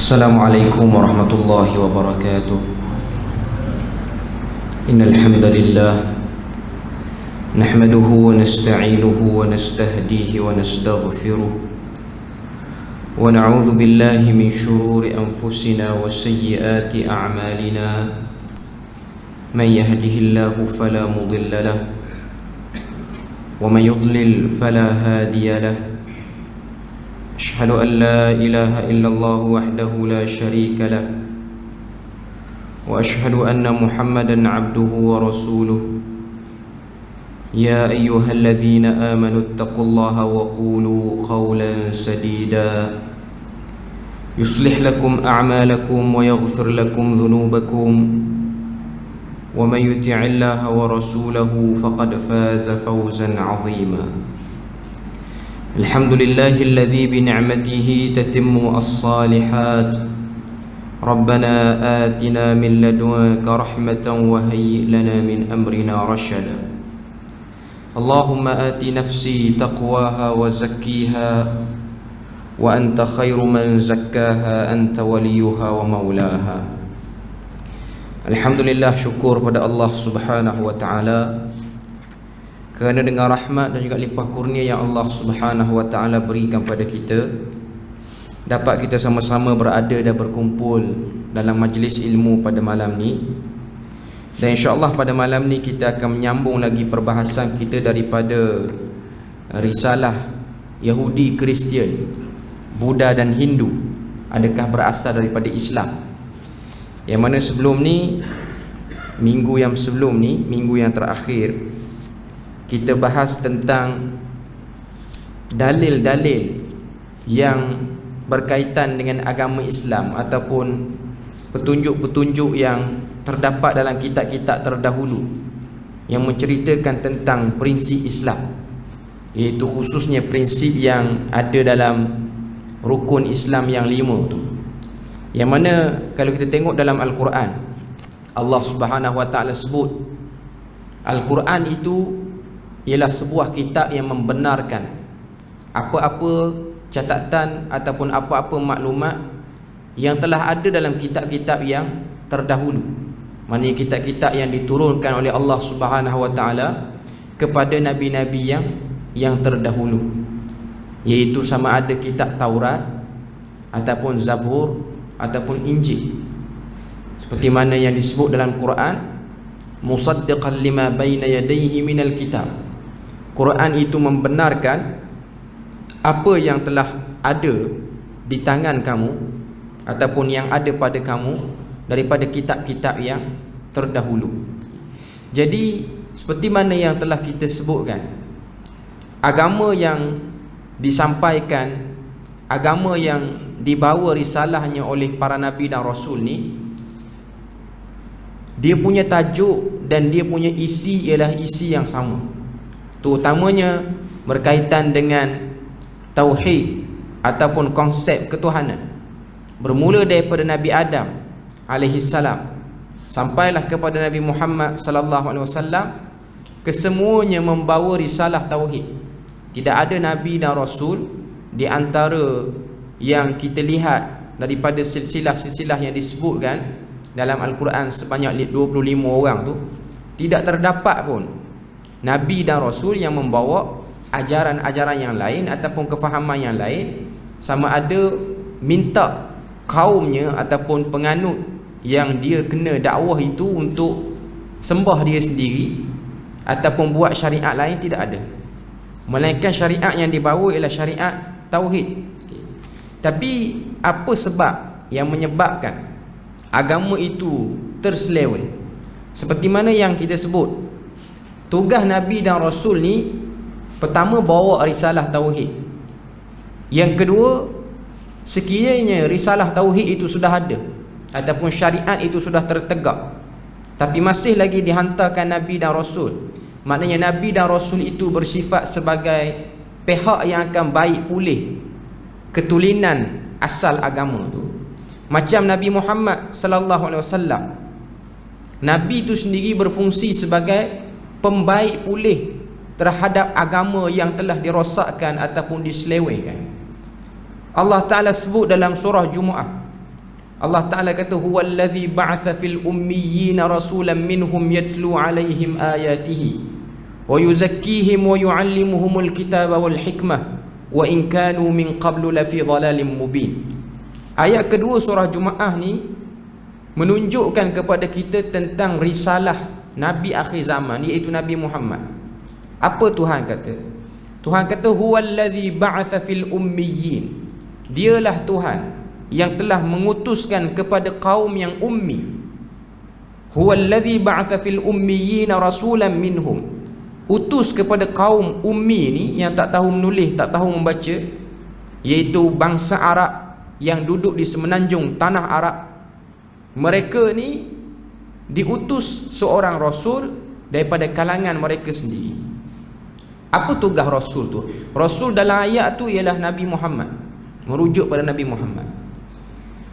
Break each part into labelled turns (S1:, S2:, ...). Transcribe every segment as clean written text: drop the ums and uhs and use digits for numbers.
S1: Assalamualaikum warahmatullahi wabarakatuh. Innal hamdalillah nahmaduhu wa nasta'inuhu wa nastahdihi wa nastaghfiruh wa na'udzu billahi min shururi anfusina wa sayyiati a'malina. Man yahdihillahu fala mudilla lahu wa man yudlil fala hadiya lahu. أشهد أن لا إله إلا الله وحده لا شريك له وأشهد أن محمدا عبده ورسوله. يا أيها الذين آمنوا اتقوا الله وقولوا قولا سديدا يصلح لكم أعمالكم ويغفر لكم ذنوبكم ومن يطع الله ورسوله فقد فاز فوزا عظيما. الحمد لله الذي بنعمته تتم الصالحات. ربنا آتنا من لدنك رحمة وهيئ لنا من أمرنا رشدا. اللهم آت نفسي تقواها وزكيها وأنت خير من زكاها أنت وليها ومولاها. Alhamdulillah, syukur pada Allah Subhanahu wa taala kerana dengan rahmat dan juga limpah kurnia yang Allah Subhanahu wa taala berikan pada kita, dapat kita sama-sama berada dan berkumpul dalam majlis ilmu pada malam ni. Dan insya-Allah pada malam ni kita akan menyambung lagi perbahasan kita daripada risalah Yahudi, Kristian, Buddha dan Hindu adakah berasal daripada Islam. Yang mana sebelum ni, minggu yang sebelum ni, minggu yang terakhir, kita bahas tentang dalil-dalil yang berkaitan dengan agama Islam ataupun petunjuk-petunjuk yang terdapat dalam kitab-kitab terdahulu yang menceritakan tentang prinsip Islam, iaitu khususnya prinsip yang ada dalam rukun Islam yang 5 tu. Yang mana kalau kita tengok dalam Al-Quran, Allah Subhanahu wa taala sebut Al-Quran itu ialah sebuah kitab yang membenarkan apa-apa catatan ataupun apa-apa maklumat yang telah ada dalam kitab-kitab yang terdahulu. Maksudnya kitab-kitab yang diturunkan oleh Allah Subhanahu wa taala kepada nabi-nabi yang terdahulu, iaitu sama ada kitab Taurat ataupun Zabur ataupun Injil. Seperti mana yang disebut dalam Quran, musaddiqan lima baina yadayhi minal kitab. Quran itu membenarkan apa yang telah ada di tangan kamu ataupun yang ada pada kamu daripada kitab-kitab yang terdahulu. Jadi seperti mana yang telah kita sebutkan, agama yang disampaikan, agama yang dibawa risalahnya oleh para nabi dan rasul ni, dia punya tajuk dan dia punya isi ialah isi yang sama. Terutamanya berkaitan dengan tauhid ataupun konsep ketuhanan. Bermula daripada Nabi Adam alaihi salam sampailah kepada Nabi Muhammad sallallahu alaihi wasallam, kesemuanya membawa risalah tauhid. Tidak ada nabi dan rasul di antara yang kita lihat daripada silsilah-silsilah yang disebutkan dalam Al-Quran sebanyak 25 orang tu, tidak terdapat pun nabi dan rasul yang membawa ajaran-ajaran yang lain ataupun kefahaman yang lain, sama ada minta kaumnya ataupun penganut yang dia kena dakwah itu untuk sembah dia sendiri ataupun buat syariat lain, tidak ada. Melainkan syariat yang dibawa ialah syariat tauhid. Tapi apa sebab yang menyebabkan agama itu terseleweng? Seperti mana yang kita sebut, tugas Nabi dan Rasul ni, pertama bawa risalah tauhid. Yang kedua, sekiranya risalah tauhid itu sudah ada ataupun syariat itu sudah tertegak, tapi masih lagi dihantarkan Nabi dan Rasul, maknanya Nabi dan Rasul itu bersifat sebagai pihak yang akan baik pulih ketulinan asal agama tu. Macam Nabi Muhammad sallallahu alaihi wasallam, Nabi itu sendiri berfungsi sebagai pembaik pulih terhadap agama yang telah dirosakkan ataupun diselewengkan. Allah Ta'ala sebut dalam surah Jumu'ah, Allah Ta'ala kata huwallazi ba'atha fil ummiyina rasulan minhum yatlu alaihim ayatihi wa yuzakkihim wa yu'allimuhumul kitaba wal hikmah wa in kanu min qablu lafi dhalalin mubin. Ayat kedua surah Jumaah ni menunjukkan kepada kita tentang risalah Nabi akhir zaman, iaitu Nabi Muhammad. Apa Tuhan kata? Tuhan kata huwallazi ba'atha fil ummiyin. Dialah Tuhan yang telah mengutuskan kepada kaum yang ummi. Huwallazi ba'atha fil ummiyina rasulan minhum. Utus kepada kaum ummi ni yang tak tahu menulis, tak tahu membaca, iaitu bangsa Arab yang duduk di semenanjung tanah Arab. Mereka ni diutus seorang rasul daripada kalangan mereka sendiri. Apa tugas rasul tu? Rasul dalam ayat tu ialah Nabi Muhammad, merujuk pada Nabi Muhammad.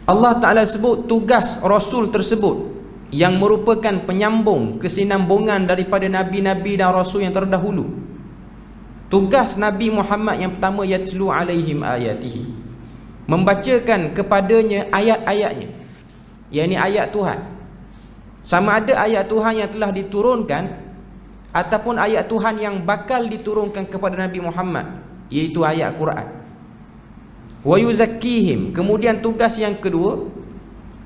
S1: Allah Ta'ala sebut tugas rasul tersebut yang merupakan penyambung, kesinambungan daripada nabi-nabi dan rasul yang terdahulu. Tugas Nabi Muhammad yang pertama, yatlu alaihim ayatihi, membacakan kepadanya ayat-ayatnya, yakni ayat Tuhan. Sama ada ayat Tuhan yang telah diturunkan ataupun ayat Tuhan yang bakal diturunkan kepada Nabi Muhammad, iaitu ayat Quran. Wa yuzakkihim. Kemudian tugas yang kedua,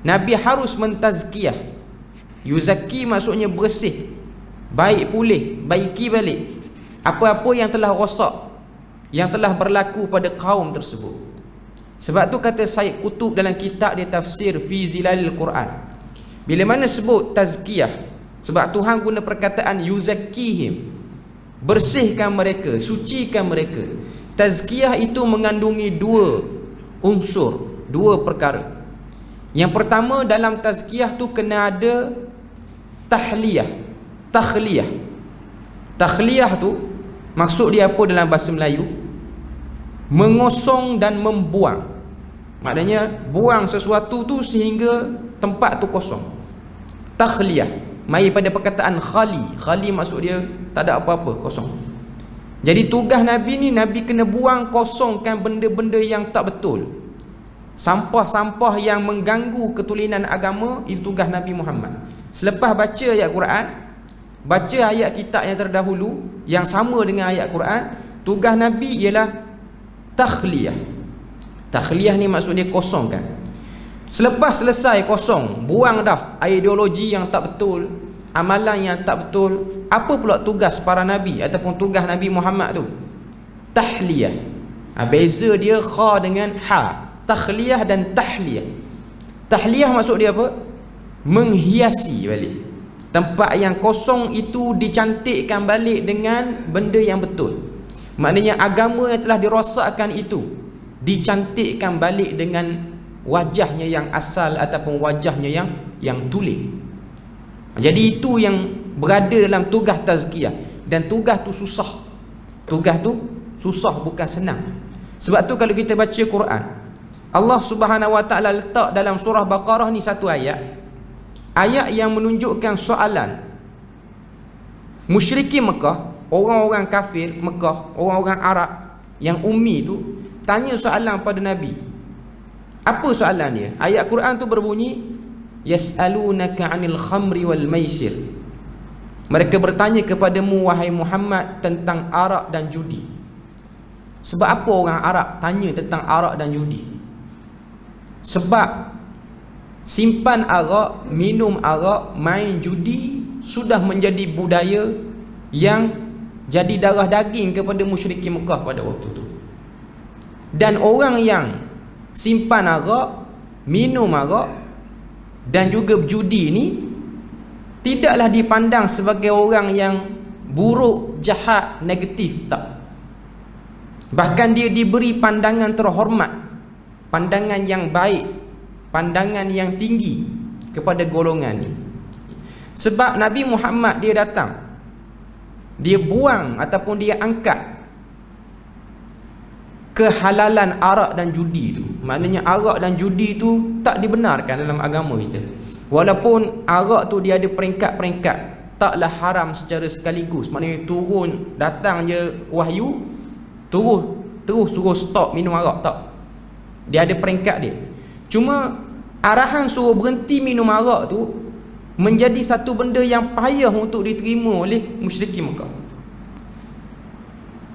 S1: Nabi harus mentazkiyah. Yuzakki maksudnya bersih, baik pulih, baiki balik apa-apa yang telah rosak, yang telah berlaku pada kaum tersebut. Sebab tu kata Said Qutb dalam kitab dia tafsir Fi Zilalil Quran, bila mana sebut tazkiyah, sebab Tuhan guna perkataan yuzakkihim, bersihkan mereka, sucikan mereka. Tazkiyah itu mengandungi dua unsur, dua perkara. Yang pertama, dalam tazkiyah tu kena ada tahliyah, takhliyah. Takhliyah tu maksud dia apa dalam bahasa Melayu? Mengosong dan membuang. Maknanya buang sesuatu tu sehingga tempat tu kosong. Takhliyah mai pada perkataan khali. Khali maksud dia tak ada apa-apa, kosong. Jadi tugas Nabi ni, Nabi kena buang, kosongkan benda-benda yang tak betul, sampah-sampah yang mengganggu ketulinan agama. Itu tugas Nabi Muhammad. Selepas baca ayat Quran, baca ayat kitab yang terdahulu yang sama dengan ayat Quran, tugas Nabi ialah takhliyah. Takhliyah ni maksud dia kosongkan. Selepas selesai kosong, buang dah ideologi yang tak betul, amalan yang tak betul, apa pula tugas para Nabi ataupun tugas Nabi Muhammad tu? Tahliyah. Beza dia kha dengan ha. Takhliyah dan tahliyah. Tahliyah maksud dia apa? Menghiasi balik. Tempat yang kosong itu dicantikkan balik dengan benda yang betul. Maknanya agama yang telah dirosakkan itu dicantikkan balik dengan wajahnya yang asal ataupun wajahnya yang tulen. Jadi itu yang berada dalam tugas tazkiyah. Dan tugas tu susah. Tugas tu susah, bukan senang. Sebab tu kalau kita baca Quran, Allah Subhanahu Wa Ta'ala letak dalam surah Baqarah ni satu ayat, ayat yang menunjukkan soalan musyrikin Mekah, orang-orang kafir Mekah, orang-orang Arab yang ummi tu tanya soalan pada Nabi. Apa soalan dia? Ayat Quran tu berbunyi, yas'alunaka 'anil khamri wal maisir. Mereka bertanya kepadamu wahai Muhammad tentang arak dan judi. Sebab apa orang Arab tanya tentang arak dan judi? Sebab simpan arak, minum arak, main judi sudah menjadi budaya yang jadi darah daging kepada musyrikin Mekah pada waktu itu. Dan orang yang simpan arak, minum arak dan juga judi ni tidaklah dipandang sebagai orang yang buruk, jahat, negatif, tak. Bahkan dia diberi pandangan terhormat, pandangan yang baik, pandangan yang tinggi kepada golongan ni. Sebab Nabi Muhammad dia datang, dia buang ataupun dia angkat kehalalan arak dan judi tu. Maknanya arak dan judi tu tak dibenarkan dalam agama kita. Walaupun arak tu dia ada peringkat-peringkat, taklah haram secara sekaligus. Maknanya turun, datang je wahyu, terus suruh stop minum arak, tak. Dia ada peringkat dia. Cuma arahan suruh berhenti minum arak tu menjadi satu benda yang payah untuk diterima oleh musyrikin Mekah.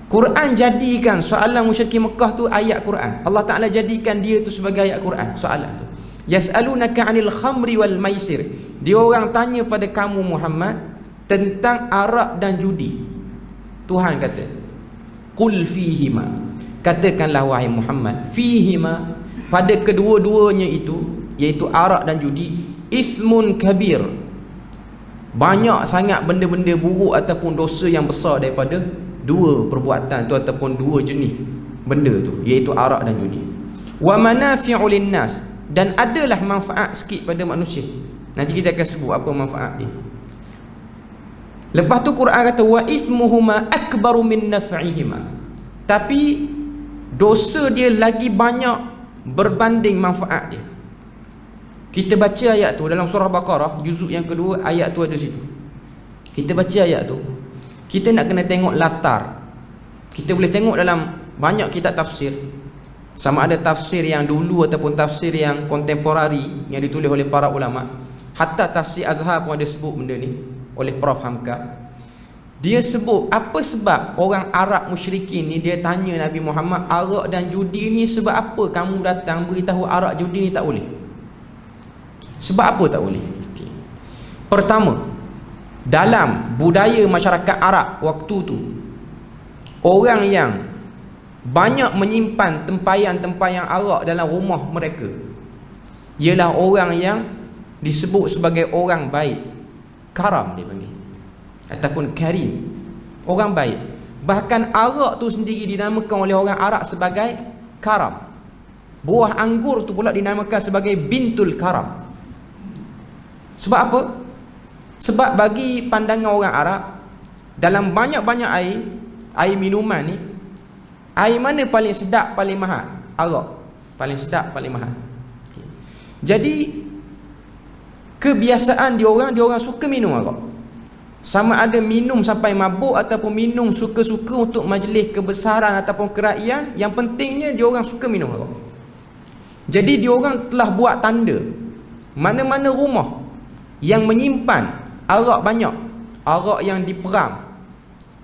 S1: Quran jadikan soalan musyrikin Mekah tu ayat Quran. Allah Ta'ala jadikan dia tu sebagai ayat Quran, soalan tu. Yas'alunaka 'anil khamri wal maisir. Dia orang tanya pada kamu Muhammad tentang arak dan judi. Tuhan kata, qul fihima, katakanlah wahai Muhammad, fihima, pada kedua-duanya itu, iaitu arak dan judi, ismun kabir, banyak sangat benda-benda buruk ataupun dosa yang besar daripada dua perbuatan tu ataupun dua jenis benda tu, iaitu arak dan judi. Wa manafi'u linnas, dan adalah manfaat sikit pada manusia. Nanti kita akan sebut apa manfaat dia. Lepas tu Quran kata wa ismuhuma akbaru min naf'ihima, tapi dosa dia lagi banyak berbanding manfaat dia. Kita baca ayat tu dalam surah Baqarah juzuk yang kedua, ayat tu ada situ. Kita baca ayat tu, kita nak kena tengok latar. Kita boleh tengok dalam banyak kitab tafsir, sama ada tafsir yang dulu ataupun tafsir yang kontemporari yang ditulis oleh para ulama. Hatta tafsir Azhar pun ada sebut benda ni oleh Prof Hamka. Dia sebut apa sebab orang Arab musyrikin ni dia tanya Nabi Muhammad, arak dan judi ni sebab apa kamu datang beritahu arak judi ni tak boleh? Sebab apa tak boleh? Pertama, dalam budaya masyarakat Arab waktu tu, orang yang banyak menyimpan tempayan-tempayan arak dalam rumah mereka ialah orang yang disebut sebagai orang baik, karam dia panggil, ataupun karim, orang baik. Bahkan arak tu sendiri dinamakan oleh orang Arab sebagai karam. Buah anggur tu pula dinamakan sebagai bintul karam. Sebab apa? Sebab bagi pandangan orang Arab, dalam banyak-banyak air minuman ni, air mana paling sedap, paling mahal? Arak. Paling sedap, paling mahal. Jadi kebiasaan dia orang suka minum arak. Sama ada minum sampai mabuk ataupun minum suka-suka untuk majlis kebesaran ataupun kerakyatan, yang pentingnya dia orang suka minum arak. Jadi dia orang telah buat tanda, mana-mana rumah yang menyimpan arak banyak, arak yang diperam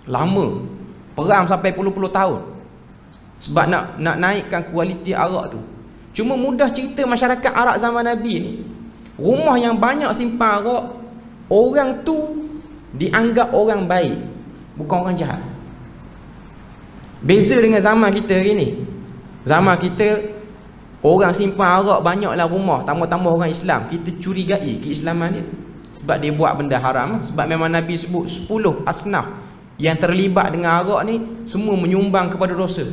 S1: lama, peram sampai puluh-puluh tahun, sebab nak naikkan kualiti arak tu. Cuma mudah cerita masyarakat Arab zaman Nabi ni, rumah yang banyak simpan arak, orang tu dianggap orang baik, bukan orang jahat. Beza dengan zaman kita hari ni. Zaman kita orang simpan arak banyak dalam rumah, tambah-tambah orang Islam, kita curigai keislaman dia, sebab dia buat benda haram. Sebab memang Nabi sebut 10 asnaf yang terlibat dengan arak ni semua menyumbang kepada dosa.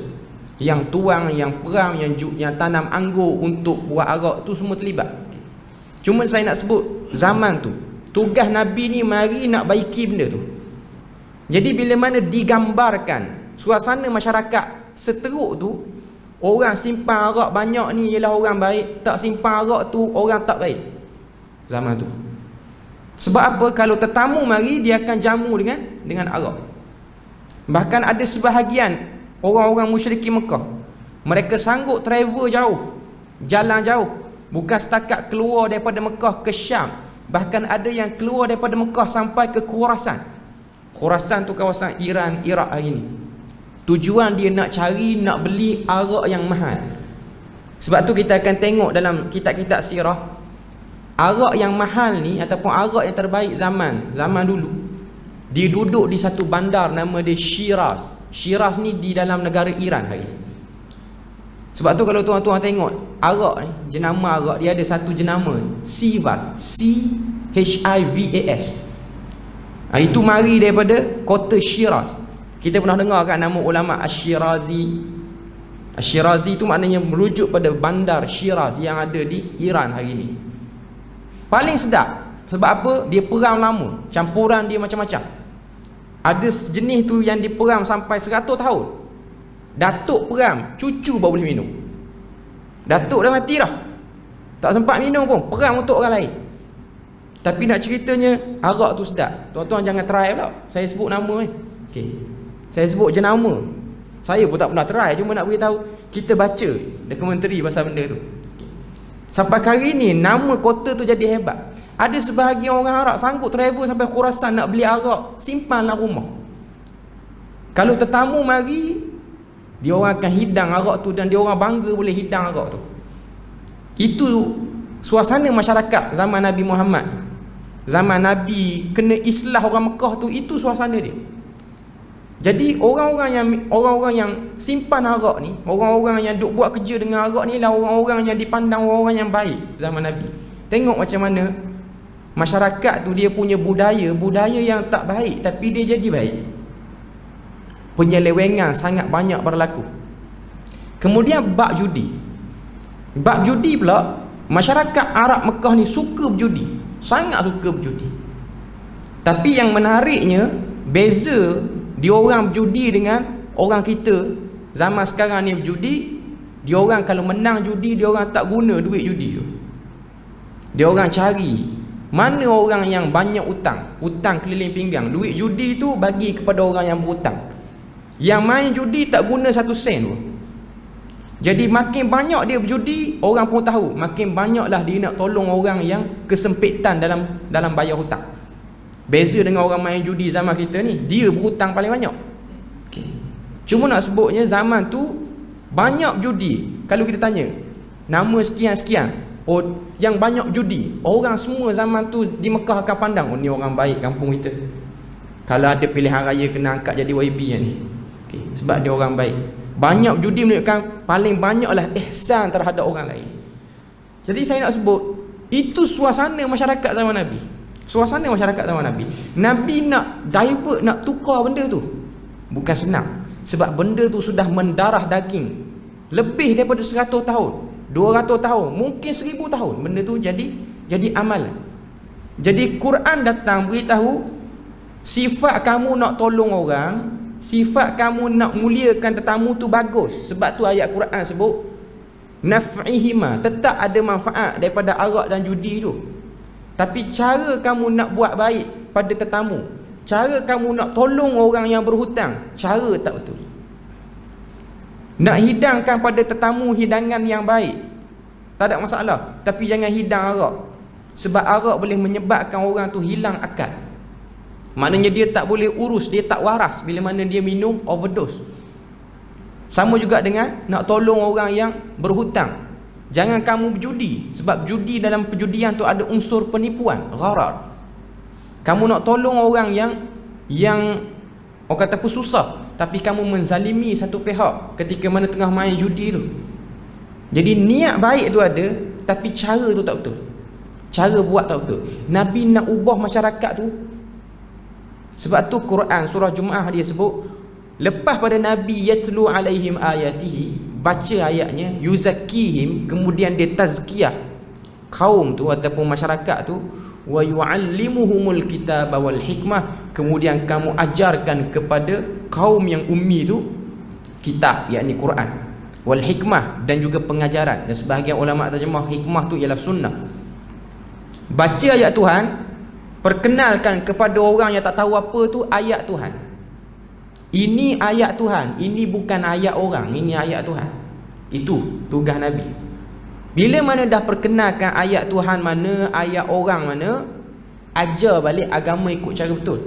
S1: Yang tuang, yang perang, yang tanam anggur untuk buat arak tu semua terlibat. Cuma saya nak sebut zaman tu, tugas Nabi ni mari nak baiki benda tu. Jadi bila mana digambarkan suasana masyarakat seteruk tu, orang simpan arak banyak ni ialah orang baik, tak simpan arak tu orang tak baik zaman tu. Sebab apa? Kalau tetamu mari, dia akan jamu dengan arak. Bahkan ada sebahagian orang-orang musyrikin Mekah, mereka sanggup travel jauh, jalan jauh, bukan setakat keluar daripada Mekah ke Syam, bahkan ada yang keluar daripada Mekah sampai ke Khurasan. Khurasan tu kawasan Iran, Iraq hari ni. Tujuan dia nak cari, nak beli arak yang mahal. Sebab tu kita akan tengok dalam kitab-kitab sirah, arak yang mahal ni ataupun arak yang terbaik zaman dulu, dia duduk di satu bandar nama dia Shiraz. Shiraz ni di dalam negara Iran hari ni. Sebab tu kalau tuan-tuan tengok arak ni, jenama arak dia ada satu jenama Sivas, C-H-I-V-A-S. Itu mari daripada kota Shiraz. Kita pernah dengar kan nama ulama Ash-Shirazi. Ash-Shirazi tu maknanya merujuk pada bandar Shiraz yang ada di Iran hari ni. Paling sedap. Sebab apa? Dia peram lama, campuran dia macam-macam. Ada jenis tu yang diperam sampai 100 tahun. Datuk peram, cucu baru boleh minum. Datuk dah mati dah, tak sempat minum pun, peram untuk orang lain. Tapi nak ceritanya, arak tu sedap. Tuan-tuan jangan try pula. Saya sebut nama ni. Okay. Saya sebut jenama. Saya pun tak pernah try, cuma nak beritahu, kita baca dokumentari pasal benda tu. Okay. Sampai hari ni nama kota tu jadi hebat. Ada sebahagian orang Arab sanggup travel sampai Khurasan nak beli arak, simpanlah rumah. Kalau tetamu mari, dia orang akan hidang arak tu dan dia orang bangga boleh hidang arak tu. Itu suasana masyarakat zaman Nabi Muhammad. Zaman Nabi kena islah orang Mekah tu, itu suasana dia. Jadi orang-orang yang simpan arak ni, orang-orang yang duk buat kerja dengan arak ni lah orang-orang yang dipandang orang-orang yang baik zaman Nabi. Tengok macam mana masyarakat tu dia punya budaya yang tak baik tapi dia jadi baik. Penyelewengan sangat banyak berlaku. Kemudian bab judi. Bab judi pula, masyarakat Arab Mekah ni suka berjudi, sangat suka berjudi. Tapi yang menariknya, beza dia orang berjudi dengan orang kita zaman sekarang ni berjudi. Dia orang kalau menang judi, dia orang tak guna duit judi tu. Dia orang cari mana orang yang banyak hutang keliling pinggang. Duit judi tu bagi kepada orang yang berhutang. Yang main judi tak guna 1 sen pun. Jadi makin banyak dia berjudi, orang pun tahu, makin banyaklah dia nak tolong orang yang kesempitan dalam bayar hutang. Beza dengan orang main judi zaman kita ni, dia berhutang paling banyak. Okay. Cuma nak sebutnya zaman tu banyak judi. Kalau kita tanya nama sekian-sekian, oh yang banyak judi, orang semua zaman tu di Mekah akan pandang, oh ni orang baik kampung kita. Kalau ada pilihan raya kena angkat jadi YB ni. Okay. Sebab dia orang baik. Banyak judi menunjukkan paling banyaklah ihsan terhadap orang lain. Jadi saya nak sebut, itu suasana masyarakat zaman Nabi. Suasana masyarakat zaman Nabi. Nabi nak divert, nak tukar benda tu, bukan senang. Sebab benda tu sudah mendarah daging lebih daripada 100 tahun, 200 tahun, mungkin 1000 tahun. Benda tu jadi amalan. Jadi Quran datang beritahu, sifat kamu nak tolong orang, sifat kamu nak muliakan tetamu tu bagus. Sebab tu ayat Quran sebut naf'ihima, tetap ada manfaat daripada arak dan judi tu. Tapi cara kamu nak buat baik pada tetamu, cara kamu nak tolong orang yang berhutang, cara tak betul. Nak hidangkan pada tetamu hidangan yang baik, tak ada masalah. Tapi jangan hidang arak. Sebab arak boleh menyebabkan orang tu hilang akal. Maknanya dia tak boleh urus, dia tak waras bila mana dia minum overdose. Sama juga dengan nak tolong orang yang berhutang. Jangan kamu berjudi, sebab judi dalam perjudian tu ada unsur penipuan, gharar. Kamu nak tolong orang yang orang kata apa susah, tapi kamu menzalimi satu pihak ketika mana tengah main judi tu. Jadi niat baik tu ada, tapi cara tu tak betul. Cara buat tak betul. Nabi nak ubah masyarakat tu. Sebab tu Quran surah Jumaah dia sebut, lepas pada Nabi yatlu alaihim ayatihi, baca ayatnya, yuzakkihim, kemudian dia tazkiyah kaum tu ataupun masyarakat tu, wa yuallimuhumul kitaba wal hikmah, kemudian kamu ajarkan kepada kaum yang ummi tu kitab, yakni Quran, wal hikmah, dan juga pengajaran. Dan sebahagian ulama terjemah hikmah tu ialah sunnah. Baca ayat Tuhan, perkenalkan kepada orang yang tak tahu apa tu ayat Tuhan. Ini ayat Tuhan, ini bukan ayat orang, ini ayat Tuhan. Itu tugas Nabi. Bila mana dah perkenalkan ayat Tuhan mana, ayat orang mana, ajar balik agama ikut cara betul.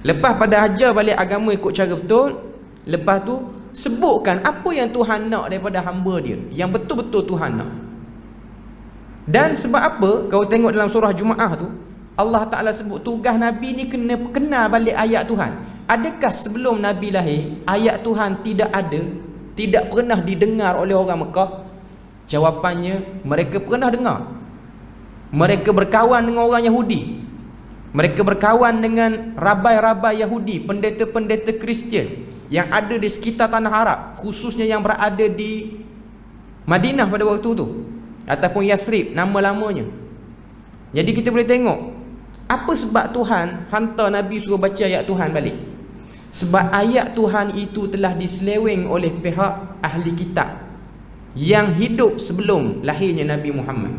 S1: Lepas pada ajar balik agama ikut cara betul, lepas tu sebutkan apa yang Tuhan nak daripada hamba dia, yang betul-betul Tuhan nak. Dan sebab apa? Kau tengok dalam surah Jumaah tu, Allah Ta'ala sebut tugas Nabi ni kena kenal balik ayat Tuhan. Adakah sebelum Nabi lahir ayat Tuhan tidak ada, tidak pernah didengar oleh orang Mekah? Jawapannya, mereka pernah dengar. Mereka berkawan dengan orang Yahudi, mereka berkawan dengan rabai-rabai Yahudi, pendeta-pendeta Kristian yang ada di sekitar tanah Arab, khususnya yang berada di Madinah pada waktu tu, ataupun Yathrib nama lamanya. Jadi kita boleh tengok apa sebab Tuhan hantar Nabi suruh baca ayat Tuhan balik. Sebab ayat Tuhan itu telah diseleweng oleh pihak ahli kitab yang hidup sebelum lahirnya Nabi Muhammad.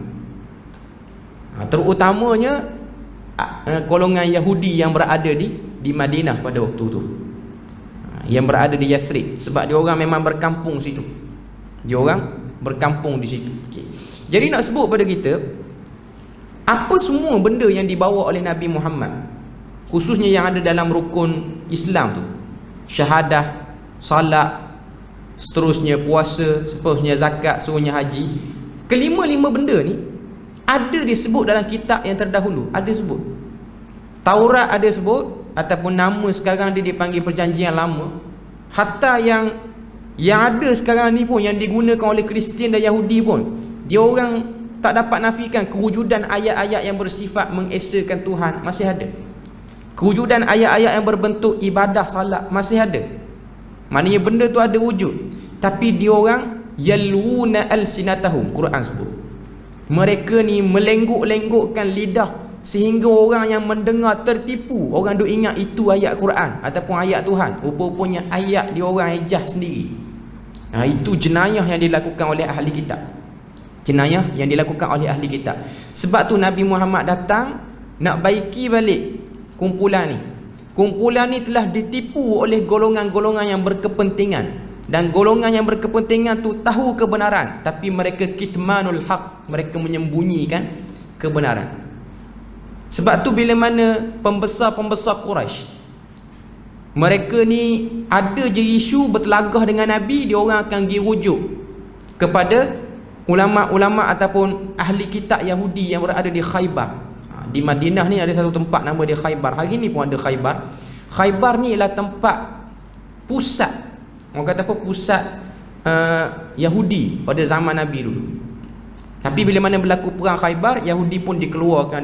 S1: Terutamanya golongan Yahudi yang berada di Madinah pada waktu tu, yang berada di Yathrib. Sebab dia orang memang berkampung situ. Dia orang berkampung di situ. Okay. Jadi nak sebut pada kita, apa semua benda yang dibawa oleh Nabi Muhammad, khususnya yang ada dalam rukun Islam tu, syahadah, salat, seterusnya puasa, seterusnya zakat, seterusnya haji, kelima-lima benda ni ada disebut dalam kitab yang terdahulu, ada sebut. Taurat ada sebut, ataupun nama sekarang dia dipanggil perjanjian lama. Hatta yang ada sekarang ni pun, yang digunakan oleh Kristian dan Yahudi pun, dia orang tak dapat nafikan kewujudan ayat-ayat yang bersifat mengesakan Tuhan, masih ada. Kewujudan ayat-ayat yang berbentuk ibadah salat masih ada. Maknanya benda tu ada wujud. Tapi dia orang yaluna alsinatahum, Quran sebut. Mereka ni melengguk-lenggukkan lidah sehingga orang yang mendengar tertipu. Orang duk ingat itu ayat Quran ataupun ayat Tuhan, rupa-rupanya ayat dia orang ejah sendiri. Itu jenayah yang dilakukan oleh ahli kitab. Jenayah yang dilakukan oleh ahli kitab. Sebab tu Nabi Muhammad datang nak baiki balik kumpulan ni. Kumpulan ni telah ditipu oleh golongan-golongan yang berkepentingan. Dan golongan yang berkepentingan tu tahu kebenaran, tapi mereka kitmanul haq, mereka menyembunyikan kebenaran. Sebab tu bila mana pembesar-pembesar Quraisy, mereka ni ada je isu bertelagah dengan Nabi, dia orang akan pergi rujuk kepada ulama-ulama ataupun ahli kitab Yahudi yang berada di Khaybar. Di Madinah ni ada satu tempat nama dia Khaybar. Hari ni pun ada Khaybar. Khaybar ni ialah tempat pusat, orang kata apa, pusat Yahudi pada zaman Nabi dulu. Tapi bila mana berlaku perang Khaybar, Yahudi pun dikeluarkan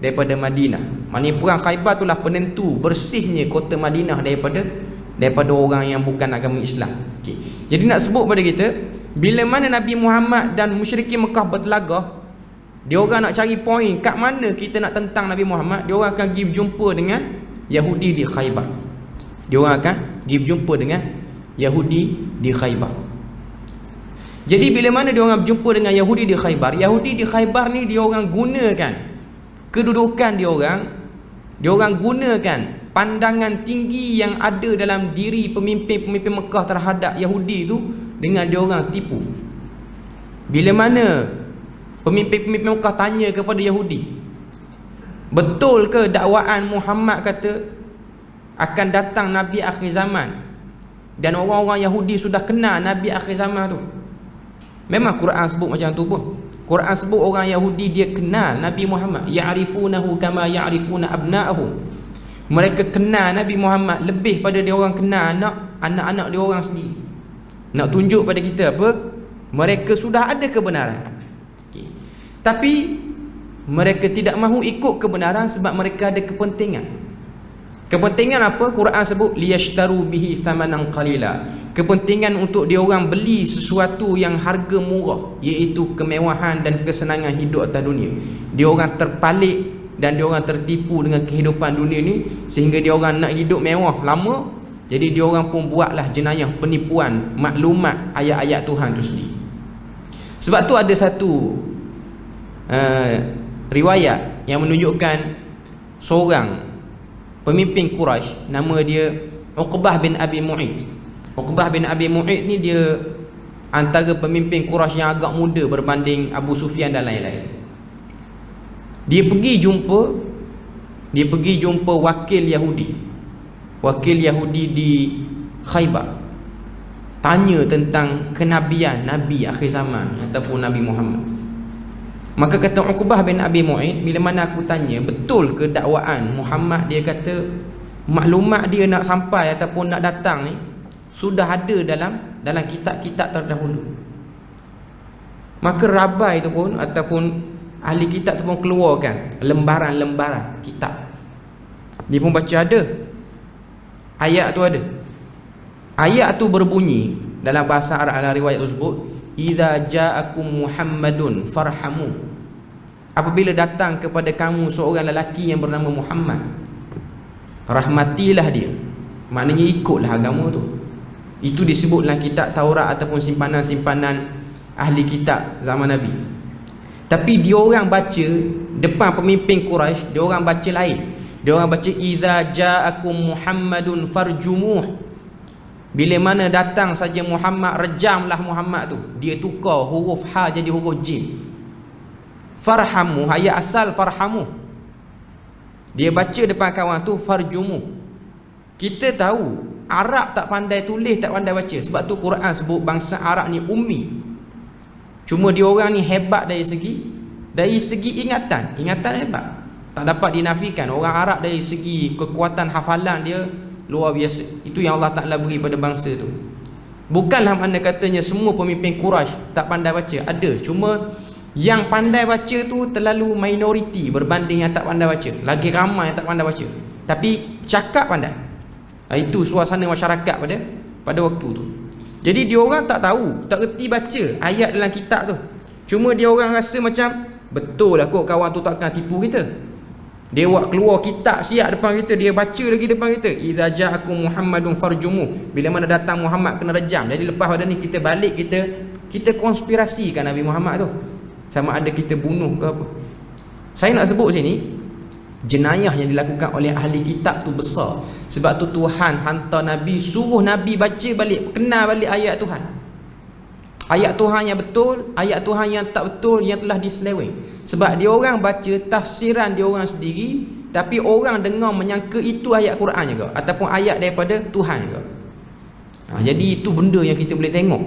S1: daripada Madinah. Maknanya perang Khaybar itulah penentu bersihnya kota Madinah daripada orang yang bukan agama Islam. Okay. Jadi nak sebut pada kita, bila mana Nabi Muhammad dan musyrikin Mekah bertelagah, dia orang nak cari poin kat mana kita nak tentang Nabi Muhammad, dia orang akan pergi berjumpa dengan Yahudi di Khaybar. Dia orang akan pergi berjumpa dengan Yahudi di Khaybar. Jadi bila mana dia orang berjumpa dengan Yahudi di Khaybar, Yahudi di Khaybar ni dia orang gunakan kedudukan dia orang gunakan pandangan tinggi yang ada dalam diri pemimpin-pemimpin Mekah terhadap Yahudi itu dengan dia orang tipu. Bila mana pemimpin-pemimpin Mekah tanya kepada Yahudi, betul ke dakwaan Muhammad kata akan datang Nabi akhir zaman, dan orang-orang Yahudi sudah kenal Nabi akhir zaman tu? Memang Quran sebut macam tu pun. Quran sebut orang Yahudi dia kenal Nabi Muhammad, ya'rifunahu kama ya'rifuna abna'ahum. Mereka kenal Nabi Muhammad lebih pada dia orang kenal anak-anak dia orang sendiri. Nak tunjuk pada kita apa? Mereka sudah ada kebenaran. Okay. Tapi mereka tidak mahu ikut kebenaran sebab mereka ada kepentingan. Kepentingan apa? Quran sebut liyashtaru bihi thamanan qalila. Kepentingan untuk dia orang beli sesuatu yang harga murah, iaitu kemewahan dan kesenangan hidup atas dunia. Dia orang terpalik dan dia orang tertipu dengan kehidupan dunia ni, sehingga dia orang nak hidup mewah lama. Jadi dia orang pun buatlah jenayah penipuan maklumat ayat-ayat Tuhan tu sendiri. Sebab tu ada satu riwayat yang menunjukkan seorang pemimpin Quraisy, nama dia Uqbah bin Abi Mu'id. Uqbah bin Abi Mu'id ni dia antara pemimpin Quraisy yang agak muda berbanding Abu Sufyan dan lain-lain. Dia pergi jumpa wakil Yahudi di Khaybar, tanya tentang kenabian Nabi akhir zaman ataupun Nabi Muhammad. Maka kata Uqbah bin Abi Mu'id, bila mana aku tanya betul ke dakwaan Muhammad, dia kata maklumat dia nak sampai ataupun nak datang ni sudah ada dalam kitab-kitab terdahulu. Maka rabai tu pun ataupun ahli kitab tu pun keluarkan lembaran-lembaran kitab. Dia pun baca ada ayat tu, ada ayat tu berbunyi dalam bahasa Arab, dalam riwayat tersebut, iza ja'akum Muhammadun farhamu. Apabila datang kepada kamu seorang lelaki yang bernama Muhammad, rahmatilah dia. Maknanya ikutlah agama tu. Itu disebut dalam kitab Taurat ataupun simpanan-simpanan ahli kitab zaman Nabi. Tapi dia orang baca depan pemimpin Quraisy, dia orang baca lain. Dia orang baca iza ja'akum Muhammadun farjumuh. Bila mana datang saja Muhammad, rejamlah Muhammad tu. Dia tukar huruf ha jadi huruf jim. Farhamu, ayat asal farhamu. Dia baca depan kawan tu farjumu. Kita tahu Arab tak pandai tulis, tak pandai baca. Sebab tu Quran sebut bangsa Arab ni ummi. Cuma dia orang ni hebat dari segi ingatan. Ingatan hebat, tak dapat dinafikan. Orang Arab dari segi kekuatan hafalan dia luar biasa. Itu yang Allah Ta'ala beri pada bangsa tu. Bukanlah mana katanya semua pemimpin Quraisy tak pandai baca. Ada, cuma yang pandai baca tu terlalu minoriti berbanding yang tak pandai baca. Lagi ramai yang tak pandai baca, tapi cakap pandai. Itu suasana masyarakat pada waktu tu. Jadi dia orang tak tahu, tak reti baca ayat dalam kitab tu. Cuma dia orang rasa macam betul lah kot kawan tu takkan tipu kita. Dia buat keluar kitab siap depan kita, dia baca lagi depan kita. Iza ja'akum Muhammadun farjumu. Bila mana datang Muhammad kena rejam. Jadi lepas pada ni kita balik, kita konspirasikan Nabi Muhammad tu. Sama ada kita bunuh ke apa. Saya nak sebut sini, jenayah yang dilakukan oleh ahli kitab tu besar. Sebab tu Tuhan hantar Nabi, suruh Nabi baca balik, kenal balik ayat Tuhan. Ayat Tuhan yang betul, ayat Tuhan yang tak betul, yang telah diseleweng. Sebab dia orang baca tafsiran dia orang sendiri, tapi orang dengar menyangka itu ayat Quran juga, ataupun ayat daripada Tuhan juga. Jadi itu benda yang kita boleh tengok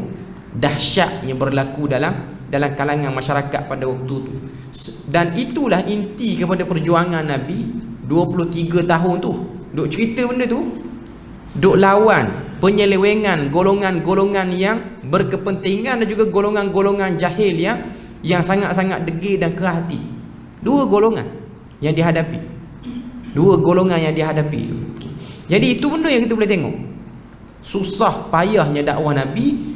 S1: dahsyatnya berlaku dalam kalangan masyarakat pada waktu tu. Dan itulah inti kepada perjuangan Nabi 23 tahun tu. Duk cerita benda tu, duk lawan penyelewengan golongan-golongan yang berkepentingan dan juga golongan-golongan jahil yang sangat-sangat degil dan keras hati. Dua golongan yang dihadapi. Jadi itu benda yang kita boleh tengok. Susah payahnya dakwah Nabi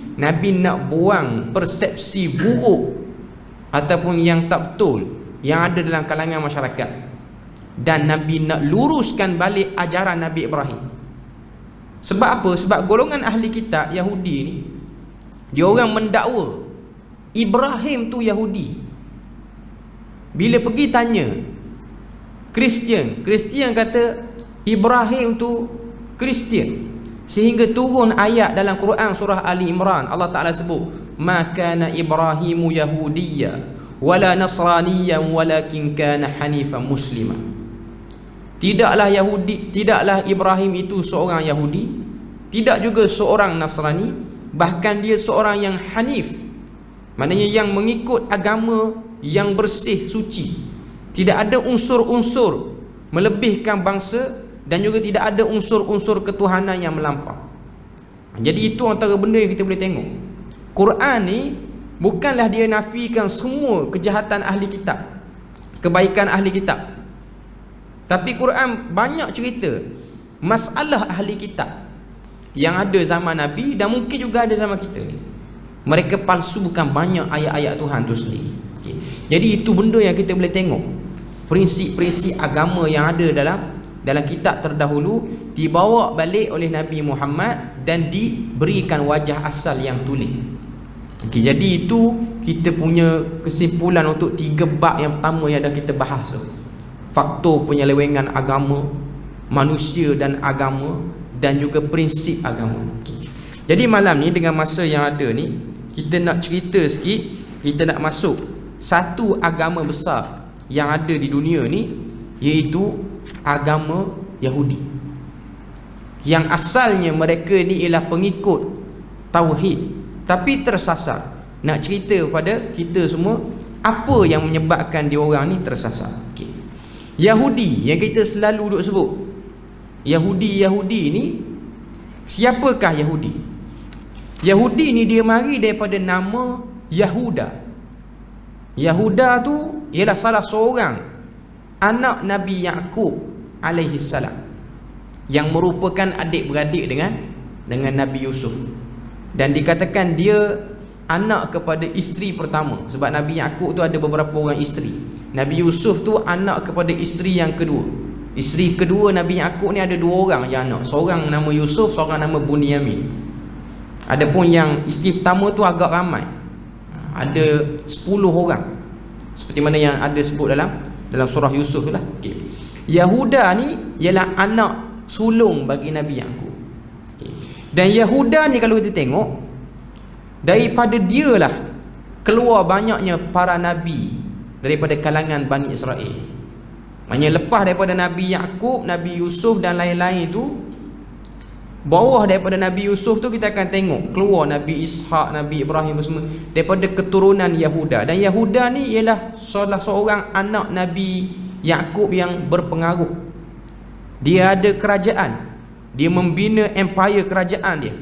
S1: nak buang persepsi buruk ataupun yang tak betul yang ada dalam kalangan masyarakat. Dan Nabi nak luruskan balik ajaran Nabi Ibrahim. Sebab apa? Sebab golongan ahli kitab Yahudi ni, dia orang mendakwa Ibrahim tu Yahudi. Bila pergi tanya Kristian kata Ibrahim tu Kristian. Sehingga turun ayat dalam Quran surah Ali Imran, Allah Ta'ala sebut, ma kana Ibrahimu Yahudiyya wala Nasraniyyan walakin kana hanifan muslima. Tidaklah Ibrahim itu seorang Yahudi, tidak juga seorang Nasrani, bahkan dia seorang yang hanif. Maknanya yang mengikut agama yang bersih, suci. Tidak ada unsur-unsur melebihkan bangsa, dan juga tidak ada unsur-unsur ketuhanan yang melampau. Jadi itu antara benda yang kita boleh tengok. Quran ni bukanlah dia nafikan semua kejahatan ahli kitab, kebaikan ahli kitab. Tapi Quran banyak cerita masalah ahli kitab yang ada zaman Nabi dan mungkin juga ada zaman kita ni. Mereka palsu bukan banyak ayat-ayat Tuhan tu sendiri. Jadi itu benda yang kita boleh tengok. Prinsip-prinsip agama yang ada dalam kitab terdahulu dibawa balik oleh Nabi Muhammad dan diberikan wajah asal yang tulen. Jadi itu kita punya kesimpulan untuk 3 bab yang pertama yang dah kita bahas tu. Faktor penyelewengan agama, manusia dan agama, dan juga prinsip agama. Jadi malam ni dengan masa yang ada ni, kita nak cerita sikit, kita nak masuk satu agama besar yang ada di dunia ni, iaitu agama Yahudi. Yang asalnya mereka ni ialah pengikut tauhid, tapi tersasar. Nak cerita kepada kita semua apa yang menyebabkan dia orang ni tersasar. Yahudi yang kita selalu duk sebut, Yahudi ni, siapakah Yahudi? Yahudi ni dia mari daripada nama Yahuda. Yahuda tu ialah salah seorang anak Nabi Yaqub alaihi salam, yang merupakan adik-beradik dengan Nabi Yusuf. Dan dikatakan dia anak kepada isteri pertama, sebab Nabi Yaqub tu ada beberapa orang isteri. Nabi Yusuf tu anak kepada isteri yang kedua. Isteri kedua Nabi Yaqub ni ada 2 orang yang anak. Seorang nama Yusuf, seorang nama Bunyamin. Adapun yang isteri pertama tu agak ramai, ada 10 orang, seperti mana yang ada sebut dalam surah Yusuf tu lah. Yahuda ni ialah anak sulung bagi Nabi Yaqub. Dan Yahuda ni kalau kita tengok, daripada dialah keluar banyaknya para nabi daripada kalangan Bani Israel. Maknanya lepas daripada Nabi Yaqub, Nabi Yusuf dan lain-lain tu, bawah daripada Nabi Yusuf tu kita akan tengok keluar Nabi Ishak, Nabi Ibrahim semua daripada keturunan Yahuda. Dan Yahuda ni ialah salah seorang anak Nabi Yaqub yang berpengaruh. Dia ada kerajaan, dia membina empire kerajaan dia.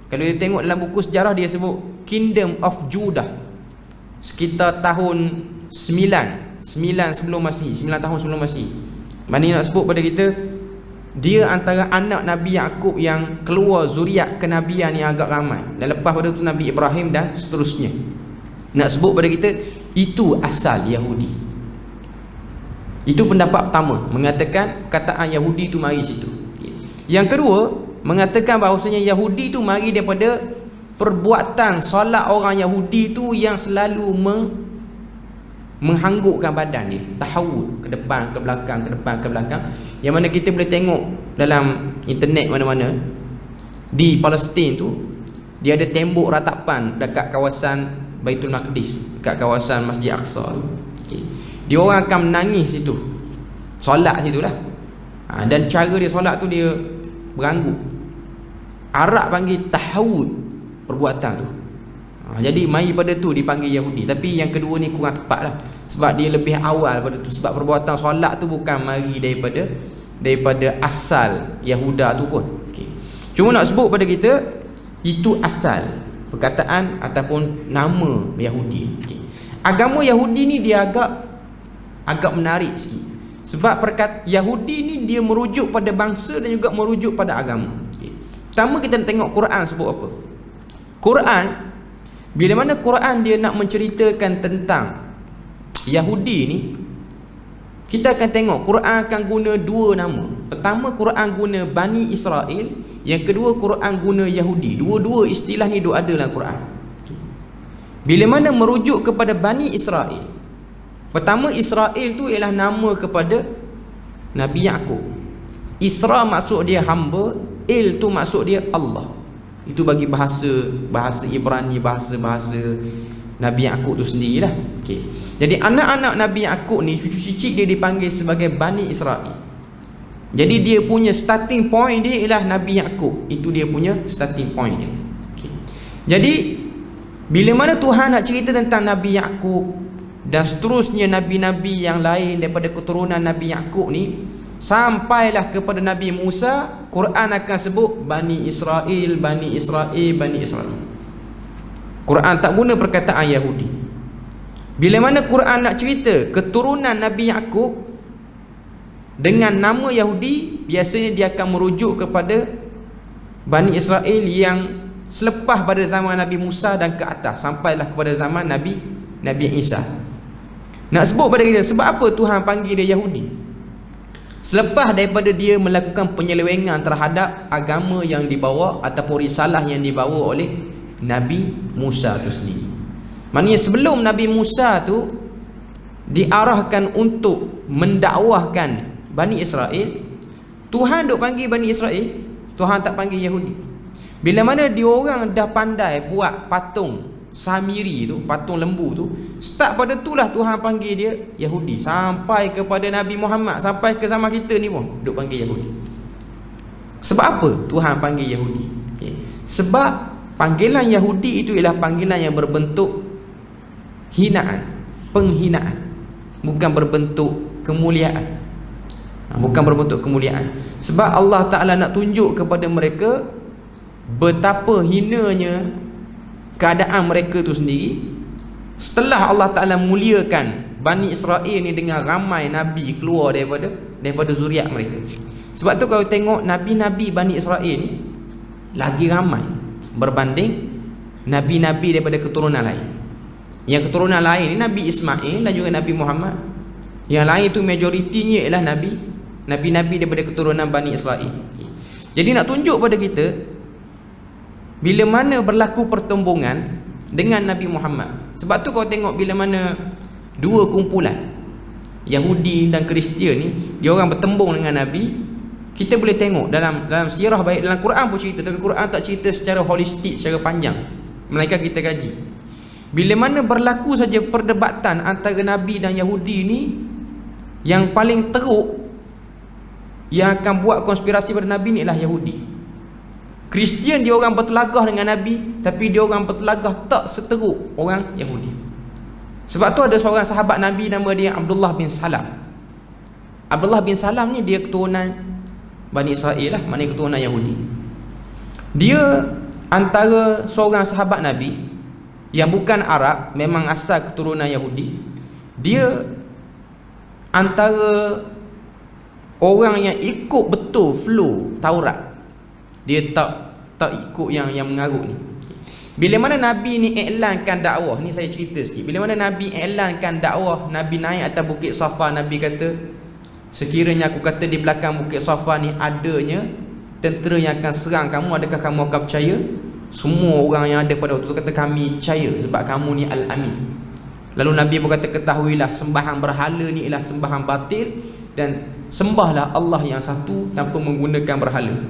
S1: Kalau kita tengok dalam buku sejarah, dia sebut Kingdom of Judah sekitar tahun 9 sebelum Masihi, 9 tahun sebelum Masihi. Mana nak sebut pada kita, dia antara anak Nabi Yaqub yang keluar zuriat kenabian yang agak ramai. Dan lepas pada tu Nabi Ibrahim dan seterusnya. Nak sebut pada kita, itu asal Yahudi. Itu pendapat pertama, mengatakan perkataan Yahudi tu mari situ. Yang kedua, mengatakan bahawasanya Yahudi tu mari daripada perbuatan solat orang Yahudi tu yang selalu menghanggukkan badan dia, tahawud, ke depan, ke belakang, ke depan, ke belakang. Yang mana kita boleh tengok dalam internet mana-mana, di Palestin tu dia ada tembok ratapan dekat kawasan Baitul Maqdis, dekat kawasan Masjid Aqsa. Dia orang akan menangis situ, solat situlah. Dan cara dia solat tu dia berangguk. Arab panggil tahawud perbuatan tu. Jadi mari pada tu dipanggil Yahudi. Tapi yang kedua ni kurang tepat lah, sebab dia lebih awal pada tu. Sebab perbuatan solat tu bukan mari daripada asal Yahuda tu pun. Cuma nak sebut pada kita, itu asal perkataan ataupun nama Yahudi. Agama Yahudi ni dia agak menarik sikit. Sebab Yahudi ni dia merujuk pada bangsa dan juga merujuk pada agama. Pertama kita nak tengok Quran sebut apa. Quran, bila mana Quran dia nak menceritakan tentang Yahudi ni, kita akan tengok Quran akan guna dua nama. Pertama, Quran guna Bani Israel. Yang kedua, Quran guna Yahudi. Dua-dua istilah ni ada dalam Quran. Bila mana merujuk kepada Bani Israel, pertama, Israel tu ialah nama kepada Nabi Yaqub. Isra maksud dia hamba, Il tu maksud dia Allah. Itu bagi bahasa Ibrani, bahasa Nabi Yaqub tu sendirilah. Jadi anak-anak Nabi Yaqub ni, cucu cicit dia dipanggil sebagai Bani Israel. Jadi dia punya starting point dia ialah Nabi Yaqub. Itu dia punya starting point dia. Jadi bila mana Tuhan nak cerita tentang Nabi Yaqub dan seterusnya nabi-nabi yang lain daripada keturunan Nabi Yaqub ni, sampailah kepada Nabi Musa, Quran akan sebut Bani Israel, Bani Israel, Bani Israel. Quran tak guna perkataan Yahudi. Bila mana Quran nak cerita keturunan Nabi Yaqub dengan nama Yahudi, biasanya dia akan merujuk kepada Bani Israel yang selepas pada zaman Nabi Musa dan ke atas, sampailah kepada zaman Nabi Isa. Nak sebut pada kita, sebab apa Tuhan panggil dia Yahudi? Selepas daripada dia melakukan penyelewengan terhadap agama yang dibawa ataupun risalah yang dibawa oleh Nabi Musa tu sendiri. Maknanya sebelum Nabi Musa tu diarahkan untuk mendakwahkan Bani Israel, Tuhan duk panggil Bani Israel, Tuhan tak panggil Yahudi. Bila mana diorang dah pandai buat patung Samiri tu, patung lembu tu, start pada itulah Tuhan panggil dia Yahudi. Sampai kepada Nabi Muhammad, sampai ke zaman kita ni pun duk panggil Yahudi. Sebab apa Tuhan panggil Yahudi? Sebab panggilan Yahudi itu ialah panggilan yang berbentuk hinaan, penghinaan, bukan berbentuk kemuliaan. Bukan berbentuk kemuliaan. Sebab Allah Ta'ala nak tunjuk kepada mereka betapa hinanya keadaan mereka tu sendiri. Setelah Allah Ta'ala muliakan Bani Israel ni dengan ramai Nabi keluar daripada zuriat mereka. Sebab tu kalau tengok Nabi-Nabi Bani Israel ni lagi ramai berbanding Nabi-Nabi daripada keturunan lain. Yang keturunan lain ni Nabi Ismail dan juga Nabi Muhammad. Yang lain tu majoritinya ialah Nabi-Nabi daripada keturunan Bani Israel. Jadi nak tunjuk pada kita, bila mana berlaku pertembungan dengan Nabi Muhammad. Sebab tu kau tengok bila mana dua kumpulan Yahudi dan Kristian ni, dia orang bertembung dengan Nabi, kita boleh tengok dalam sirah, baik dalam Quran pun cerita, tapi Quran tak cerita secara holistik, secara panjang, melainkan kita kaji. Bila mana berlaku saja perdebatan antara Nabi dan Yahudi ni, yang paling teruk yang akan buat konspirasi pada Nabi ni ialah Yahudi. Kristian dia orang bertelagah dengan Nabi, tapi dia orang bertelagah tak seteruk orang Yahudi. Sebab tu ada seorang sahabat Nabi nama dia Abdullah bin Salam. Abdullah bin Salam ni dia keturunan Bani Israel lah, maknanya keturunan Yahudi. Dia antara seorang sahabat Nabi yang bukan Arab, memang asal keturunan Yahudi. Dia antara orang yang ikut betul flow Taurat. Dia tak ikut yang mengarut ni. Bila mana Nabi ni iklankan dakwah, ni saya cerita sikit. Bila mana Nabi iklankan dakwah, Nabi naik atas Bukit Safa, Nabi kata, sekiranya aku kata di belakang Bukit Safa ni adanya tentera yang akan serang kamu, adakah kamu akan percaya? Semua orang yang ada pada waktu itu kata, kami percaya sebab kamu ni Al-Amin. Lalu Nabi pun kata, ketahuilah sembahan berhala ni ialah sembahan batil, dan sembahlah Allah yang satu tanpa menggunakan berhala.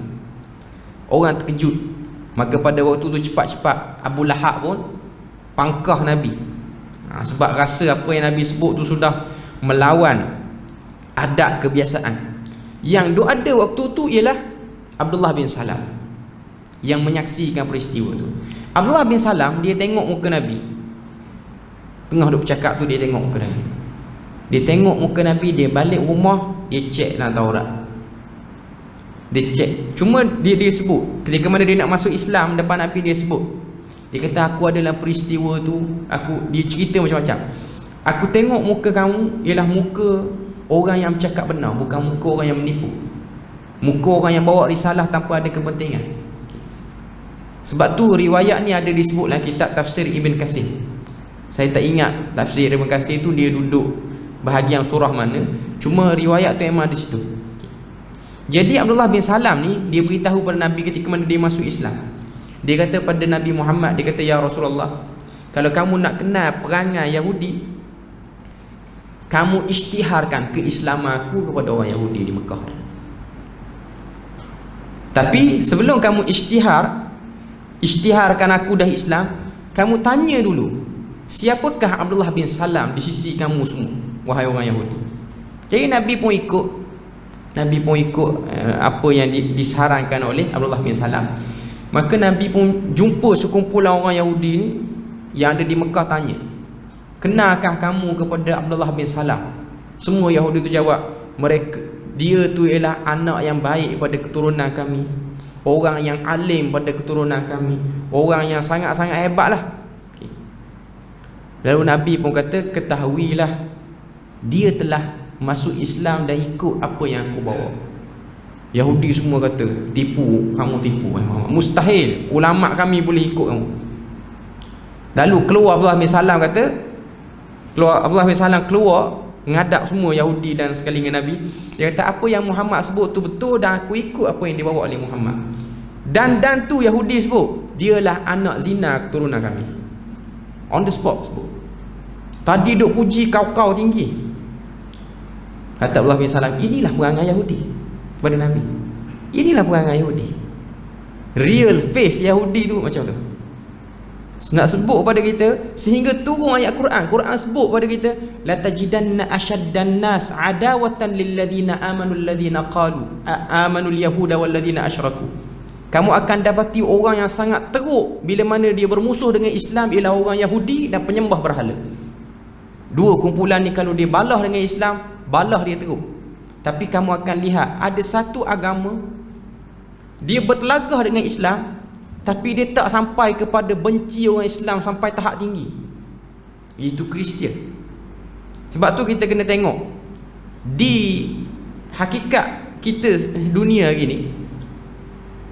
S1: Orang terkejut. Maka pada waktu tu cepat-cepat Abu Lahab pun pangkah Nabi, sebab rasa apa yang Nabi sebut tu sudah melawan adat kebiasaan. Yang duk ada waktu tu ialah Abdullah bin Salam yang menyaksikan peristiwa tu. Abdullah bin Salam dia tengok muka Nabi, tengah duk bercakap tu dia tengok muka Nabi. Dia tengok muka Nabi, dia balik rumah, dia cek dalam Taurat. Dia cek. Cuma dia sebut ketika mana dia nak masuk Islam depan Nabi, dia sebut. Dia kata, aku ada dalam peristiwa tu, dia cerita macam-macam. Aku tengok muka kamu ialah muka orang yang bercakap benar, bukan muka orang yang menipu. Muka orang yang bawa risalah tanpa ada kepentingan. Sebab tu riwayat ni ada disebut dalam kitab tafsir Ibn Kathir. Saya tak ingat tafsir Ibn Kathir tu dia duduk bahagian surah mana, cuma riwayat tu memang ada situ. Jadi Abdullah bin Salam ni dia beritahu pada Nabi ketika mana dia masuk Islam. Dia kata pada Nabi Muhammad, dia kata, ya Rasulullah, kalau kamu nak kenal perangai Yahudi, kamu isytiharkan keislaman aku kepada orang Yahudi di Mekah. Tapi sebelum kamu isytiharkan aku dah Islam, kamu tanya dulu, siapakah Abdullah bin Salam di sisi kamu semua, wahai orang Yahudi. Jadi Nabi pun ikut apa yang disarankan oleh Abdullah bin Salam. Maka Nabi pun jumpa sekumpulan orang Yahudi ni yang ada di Mekah, tanya, kenalkah kamu kepada Abdullah bin Salam? Semua Yahudi tu jawab, dia tu ialah anak yang baik pada keturunan kami, orang yang alim pada keturunan kami, orang yang sangat-sangat hebat lah. Lalu Nabi pun kata, ketahuilah dia telah masuk Islam dan ikut apa yang aku bawa. Yahudi semua kata, kamu tipu mustahil ulama kami boleh ikut kamu. Lalu keluar Abdullah bin Salam keluar menghadap semua Yahudi dan sekali dengan Nabi. Dia kata, apa yang Muhammad sebut tu betul dan aku ikut apa yang dibawa oleh Muhammad. Dan tu Yahudi sebut, dialah anak zina keturunan kami. On the spot sebut. Tadi duk puji kau tinggi. Kata Abdullah bin Salam, inilah perangai Yahudi kepada Nabi. Inilah perangai Yahudi. Real face Yahudi tu macam tu. Nak sebut pada kita sehingga turun ayat Quran. Quran sebut pada kita, la tajidanna ashaddan nas adawatan lil ladzina amanu alladhina qalu amanu al yahuda wal ladzina asyraku. Kamu akan dapati orang yang sangat teruk bila mana dia bermusuh dengan Islam ialah orang Yahudi dan penyembah berhala. Dua kumpulan ni kalau dia balah dengan Islam, balah dia teruk. Tapi kamu akan lihat ada satu agama dia bertelagah dengan Islam, tapi dia tak sampai kepada benci orang Islam sampai tahap tinggi, iaitu Kristian. Sebab tu kita kena tengok di hakikat kita dunia gini,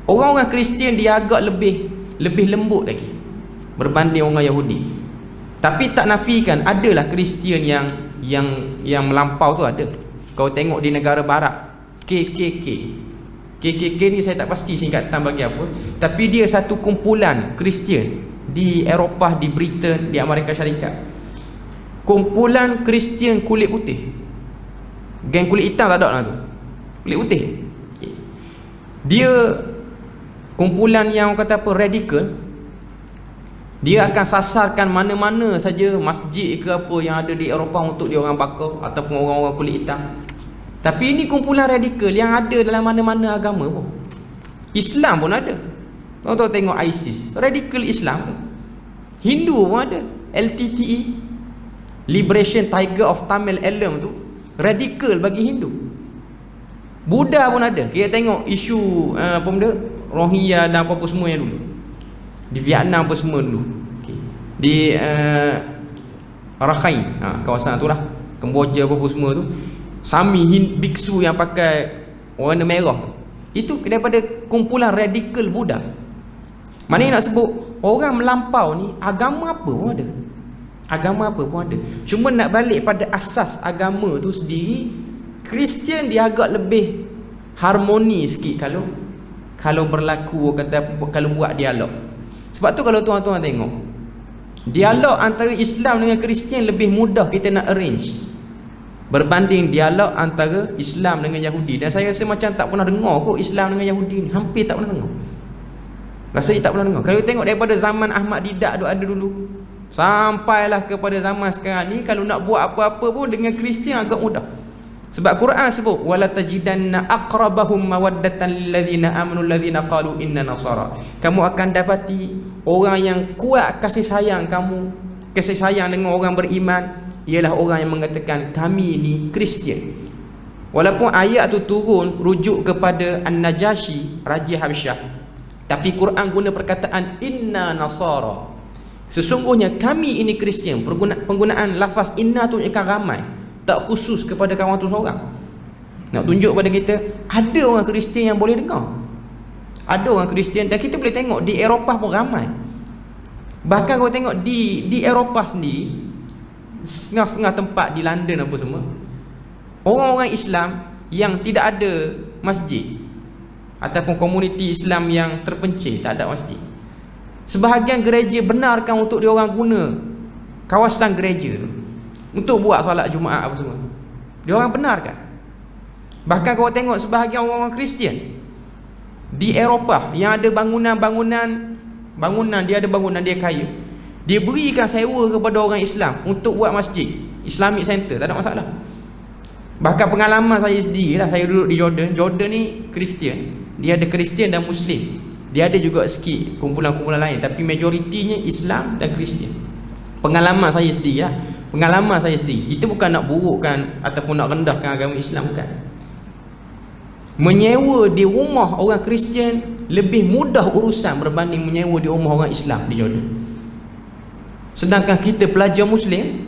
S1: orang-orang Kristian dia agak lebih lembut lagi berbanding orang Yahudi. Tapi tak nafikan adalah Kristian yang melampau tu ada. Kau tengok di negara barat, KKK ni saya tak pasti singkatan bagi apa, tapi dia satu kumpulan Kristian di Eropah, di Britain, di Amerika Syarikat. Kumpulan Kristian kulit putih. Geng kulit hitam tak ada lah tu. Kulit putih. dia kumpulan yang kata apa, radikal. Dia akan sasarkan mana-mana saja masjid ke apa yang ada di Eropah untuk dia orang bakar ataupun orang-orang kulit hitam. Tapi ini kumpulan radikal yang ada dalam mana-mana agama pun. Islam pun ada. Tuan-tuan tengok ISIS, radikal Islam tu. Hindu pun ada, LTTE, Liberation Tiger of Tamil Eelam tu, radikal bagi Hindu. Buddha pun ada. Kita tengok isu apa benda, Rohingya dan apa-apa semua yang dulu. Di Vietnam apa semua dulu. Okay. Di Rakhine, kawasan tu lah, Kemboja apa-apa semua tu. Sami biksu yang pakai warna merah, itu daripada kumpulan radikal Buddha. Maknanya nak sebut orang melampau ni agama apa pun ada. Agama apa pun ada. Cuma nak balik pada asas agama tu sendiri, Kristian dia agak lebih harmoni sikit kalau berlaku, kata kalau buat dialog. Sebab tu kalau tuan-tuan tengok, dialog antara Islam dengan Kristian lebih mudah kita nak arrange berbanding dialog antara Islam dengan Yahudi. Dan saya rasa macam tak pernah dengar kot Islam dengan Yahudi ni, hampir tak pernah dengar. Rasanya tak pernah dengar. Kalau tengok daripada zaman Ahmad Didat duk ada dulu sampailah kepada zaman sekarang ni, kalau nak buat apa-apa pun dengan Kristian agak mudah. Sebab Quran sebut wala tajidanna aqrabahum mawaddatan lilladzina amanu alladzina qalu inna nasara. Kamu akan dapati orang yang kuat kasih sayang kamu, kasih sayang dengan orang beriman, ialah orang yang mengatakan kami ni Kristian. Walaupun ayat tu turun rujuk kepada An-Najashi, Raja Habsyah, tapi Quran guna perkataan inna nasara. Sesungguhnya kami ini Kristian. Penggunaan lafaz inna tu ikan ramai, tak khusus kepada kawan tu seorang. Nak tunjuk pada kita ada orang Kristian yang boleh dengar. Ada orang Kristian, dan kita boleh tengok di Eropah pun ramai. Bahkan kau tengok di Eropah sendiri, setengah-setengah tempat di London apa semua, orang-orang Islam yang tidak ada masjid ataupun komuniti Islam yang terpencil, tak ada masjid, sebahagian gereja benarkan untuk diorang guna kawasan gereja tu untuk buat solat Jumaat apa semua. Diorang benarkan. Bahkan kau tengok sebahagian orang-orang Kristian di Eropah yang ada bangunan dia ada bangunan, dia kaya, dia berikan sewa kepada orang Islam untuk buat masjid, Islamic Center, tak ada masalah. Bahkan pengalaman saya sendiri lah, saya duduk di Jordan ni Kristian, dia ada Kristian dan Muslim, dia ada juga sikit kumpulan-kumpulan lain, tapi majoritinya Islam dan Kristian. Pengalaman saya sendiri lah, kita bukan nak burukkan ataupun nak rendahkan agama Islam, bukan. Menyewa di rumah orang Kristian lebih mudah urusan berbanding menyewa di rumah orang Islam di Jordan. Sedangkan kita pelajar Muslim,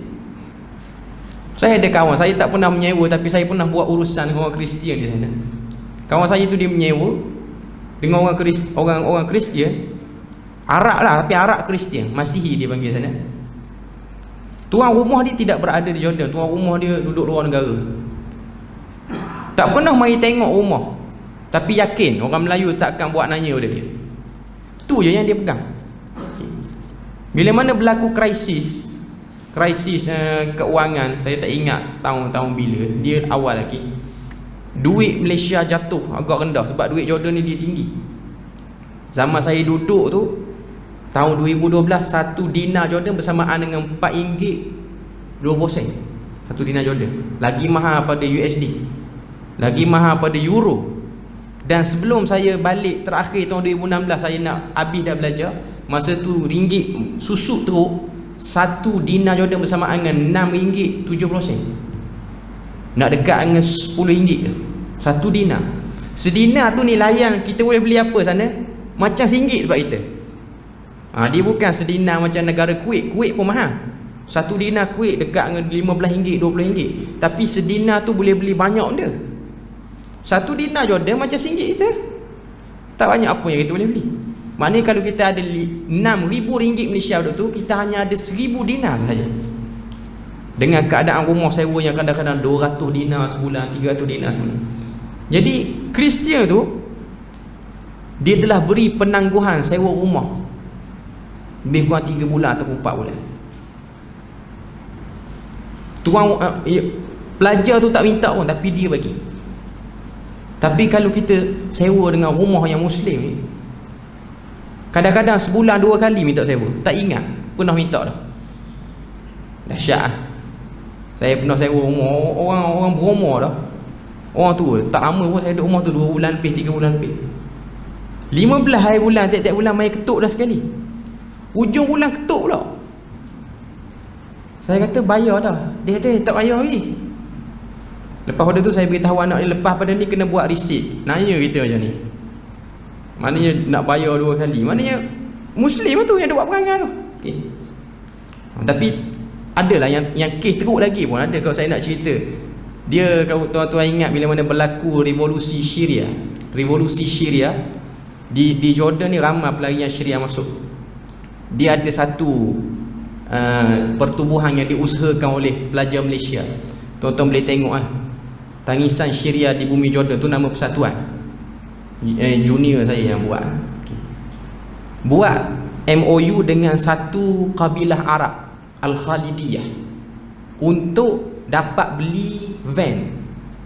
S1: saya ada kawan, saya tak pernah menyewa tapi saya pernah buat urusan dengan orang Kristian di sana. Kawan saya tu dia menyewa dengan orang Kristian, Arab lah, tapi Arab Kristian, Masihi dia panggil sana. Tuan rumah dia tidak berada di Jordan, tuan rumah dia duduk luar negara. Tak pernah mari tengok rumah, tapi yakin orang Melayu tak akan buat nanya pada dia. Tu je yang dia pegang. Bila mana berlaku krisis keuangan, saya tak ingat tahun-tahun bila, dia awal lagi, duit Malaysia jatuh agak rendah sebab duit Jordan ni dia tinggi. Zaman saya duduk tu tahun 2012, 1 dinar Jordan bersamaan dengan RM4.20. 1 dinar Jordan lagi mahal pada USD, lagi mahal pada euro. Dan sebelum saya balik terakhir tahun 2016, saya nak habis dah belajar, masa tu ringgit susut teruk, 1 dinar Jordan bersamaan dengan RM6.70. Nak dekat dengan RM10 ke 1 dinar. Sedinar tu ni layan, kita boleh beli apa sana macam RM1 sebab kita. Dia bukan sedinar macam negara Kuwait pun mahal. 1 dinar Kuwait dekat dengan RM15, RM20. Tapi sedinar tu boleh beli banyak benda. 1 dinar Jordan macam RM1 kita, tak banyak apa yang kita boleh beli. Maknanya kalau kita ada RM6,000 Malaysia tu, kita hanya ada 1,000 dinar sahaja. Dengan keadaan rumah sewa yang kadang-kadang 200 dinar sebulan, 300 dinar sebulan. Jadi Kristian tu, dia telah beri penangguhan sewa rumah lebih kurang 3 bulan ataupun 4 bulan. Tuan pelajar tu tak minta pun, tapi dia bagi. Tapi kalau kita sewa dengan rumah yang Muslim ni, kadang-kadang sebulan 2 kali minta sewa. Tak ingat pernah minta dah. Dahsyat lah. Saya pernah sewa rumah orang Bromo dah. Orang tu tak lama pun saya duduk rumah tu 2 bulan lebih, 3 bulan lebih. 15 hari bulan, tiap-tiap bulan main ketuk dah sekali. Ujung bulan ketuk pula. Saya kata bayar dah. Dia kata tak bayar lagi. Lepas pada tu saya beritahu anak dia, lepas pada ni kena buat resit. Nanya kita macam ni. Maknanya nak bayar 2 kali. Maknanya Muslim tu yang buat perangai tu. Okay. Tapi adalah yang kes teruk lagi pun ada. Kalau saya nak cerita, dia, kalau tuan-tuan ingat bila mana berlaku revolusi Syria. Revolusi Syria di Jordan ni ramai pelarian Syria masuk. Dia ada satu pertubuhan yang diusahakan oleh pelajar Malaysia. Tuan-tuan boleh tengok Tangisan Syria di bumi Jordan tu nama persatuan. Junior saya yang buat. Buat MOU dengan satu kabilah Arab, Al-Khalidiyah, untuk dapat beli van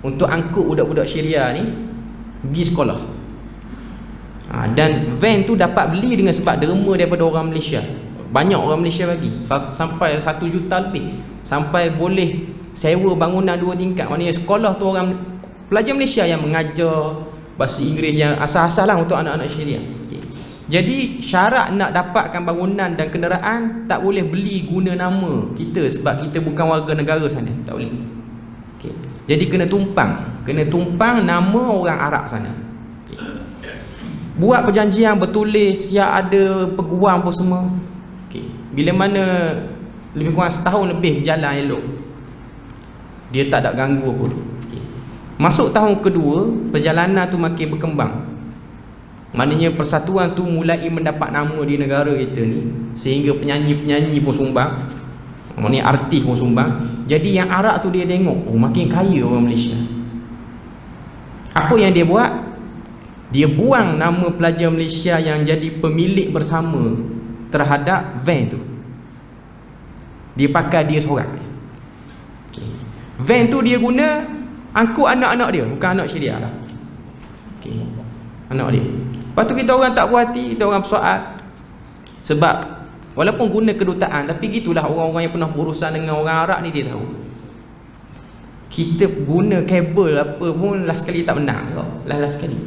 S1: untuk angkut budak-budak Syria ni pergi sekolah. Dan van tu dapat beli dengan sebab derma daripada orang Malaysia. Banyak orang Malaysia bagi, sampai 1 juta lebih, sampai boleh sewa bangunan 2 tingkat. Maknanya sekolah tu orang pelajar Malaysia yang mengajar bahasa Inggeris yang asal-asal lah untuk anak-anak Syria. Okay. Jadi syarat nak dapatkan bangunan dan kenderaan, tak boleh beli guna nama kita sebab kita bukan warga negara sana, tak boleh. Okay. Jadi kena tumpang nama orang Arab sana. Okay. Buat perjanjian bertulis, siap ada peguam apa semua. Okay. Bila mana lebih kurang setahun lebih berjalan elok, dia tak ada ganggu pun. Okay. Masuk tahun kedua, perjalanan tu makin berkembang. Maknanya persatuan tu mulai mendapat nama di negara kita ni, sehingga penyanyi-penyanyi pun sumbang, maknanya artis pun sumbang. Jadi yang Arab tu dia tengok, makin kaya orang Malaysia. Apa yang dia buat? Dia buang nama pelajar Malaysia yang jadi pemilik bersama terhadap van tu. Dia pakai dia seorang. Okay. Van tu dia guna angkut anak-anak dia, bukan anak Syria lah. Okay. Anak dia. Lepas tu kita orang tak puas hati, kita orang bersoal. Sebab walaupun guna kedutaan, tapi gitulah orang-orang yang pernah berurusan dengan orang Arab ni, dia tahu. Kita guna kabel apa pun last sekali tak menang kau. Last sekali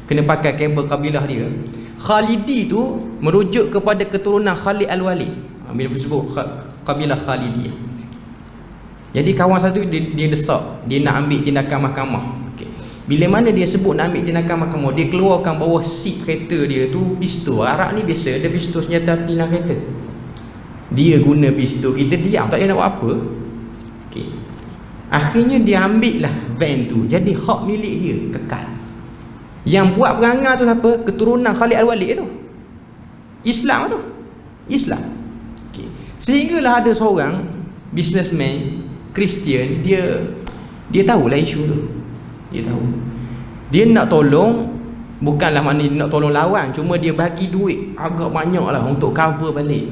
S1: kena pakai kabel kabilah dia. Khalidi tu merujuk kepada keturunan Khalid Al-Walid. Bila disebut kabilah Khalidiyah. Jadi kawan satu dia desak, dia nak ambil tindakan mahkamah. Okay. Bila mana dia sebut nak ambil tindakan mahkamah, dia keluarkan bawah seat kereta dia tu pistol. Arab ni biasa ada pistol senjata api dalam kereta. Dia guna pistol, kita diam tak payah nak buat apa. Okay. Akhirnya dia ambil lah van tu, jadi hak milik dia kekal. Yang buat perangai tu siapa? Keturunan Khalid Al-Walid tu, Islam tu, Islam. Okay. Sehinggalah ada seorang businessman Kristian, dia tahulah isu tu. Dia tahu. Dia nak tolong, bukanlah maknanya dia nak tolong lawan, cuma dia bagi duit agak banyak lah untuk cover balik.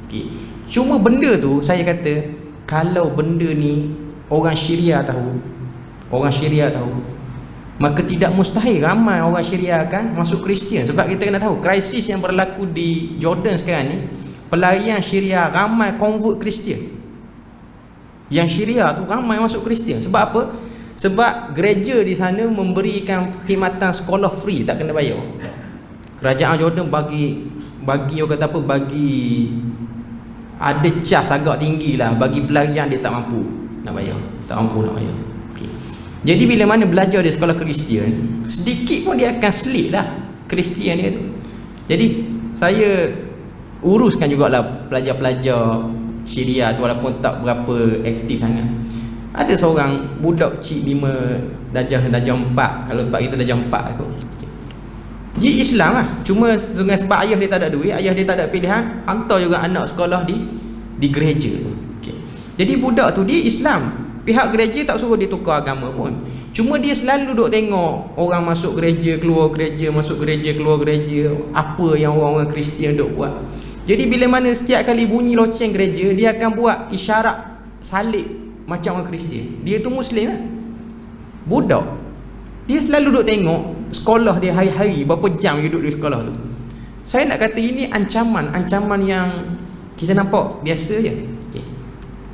S1: Okay. Cuma benda tu saya kata, kalau benda ni orang Syria tahu, maka tidak mustahil ramai orang Syria akan masuk Kristian. Sebab kita kena tahu krisis yang berlaku di Jordan sekarang ni, pelarian Syria ramai convert Kristian. Yang Syria tu ramai masuk Kristian. Sebab apa? Sebab gereja di sana memberikan perkhidmatan sekolah free, tak kena bayar. Kerajaan Jordan bagi orang kata apa, bagi ada cas agak tinggi lah bagi pelarian dia tak mampu nak bayar, tak mampu nak bayar. Okay. Jadi bila mana belajar di sekolah Kristian, sedikit pun dia akan selit lah Kristian dia tu. Jadi saya uruskan jugalah pelajar-pelajar Syria tu, walaupun tak berapa aktif sangat. Ada seorang budak kecil 5 darjah 4, kalau tempat kita darjah 4 aku. Dia Islam lah, cuma sebab ayah dia tak ada duit, ayah dia tak ada pilihan, hantar juga anak sekolah di gereja tu. Okay. Jadi budak tu dia Islam, pihak gereja tak suruh dia tukar agama pun, cuma dia selalu duk tengok orang masuk gereja, keluar gereja, masuk gereja, keluar gereja, apa yang orang-orang Kristian duk buat. Jadi bila mana setiap kali bunyi loceng gereja, dia akan buat isyarat salib macam orang Kristian. Dia tu Muslim lah, budak. Dia selalu duduk tengok sekolah dia hari-hari, berapa jam dia duduk di sekolah tu. Saya nak kata ini ancaman yang kita nampak biasa je, okay,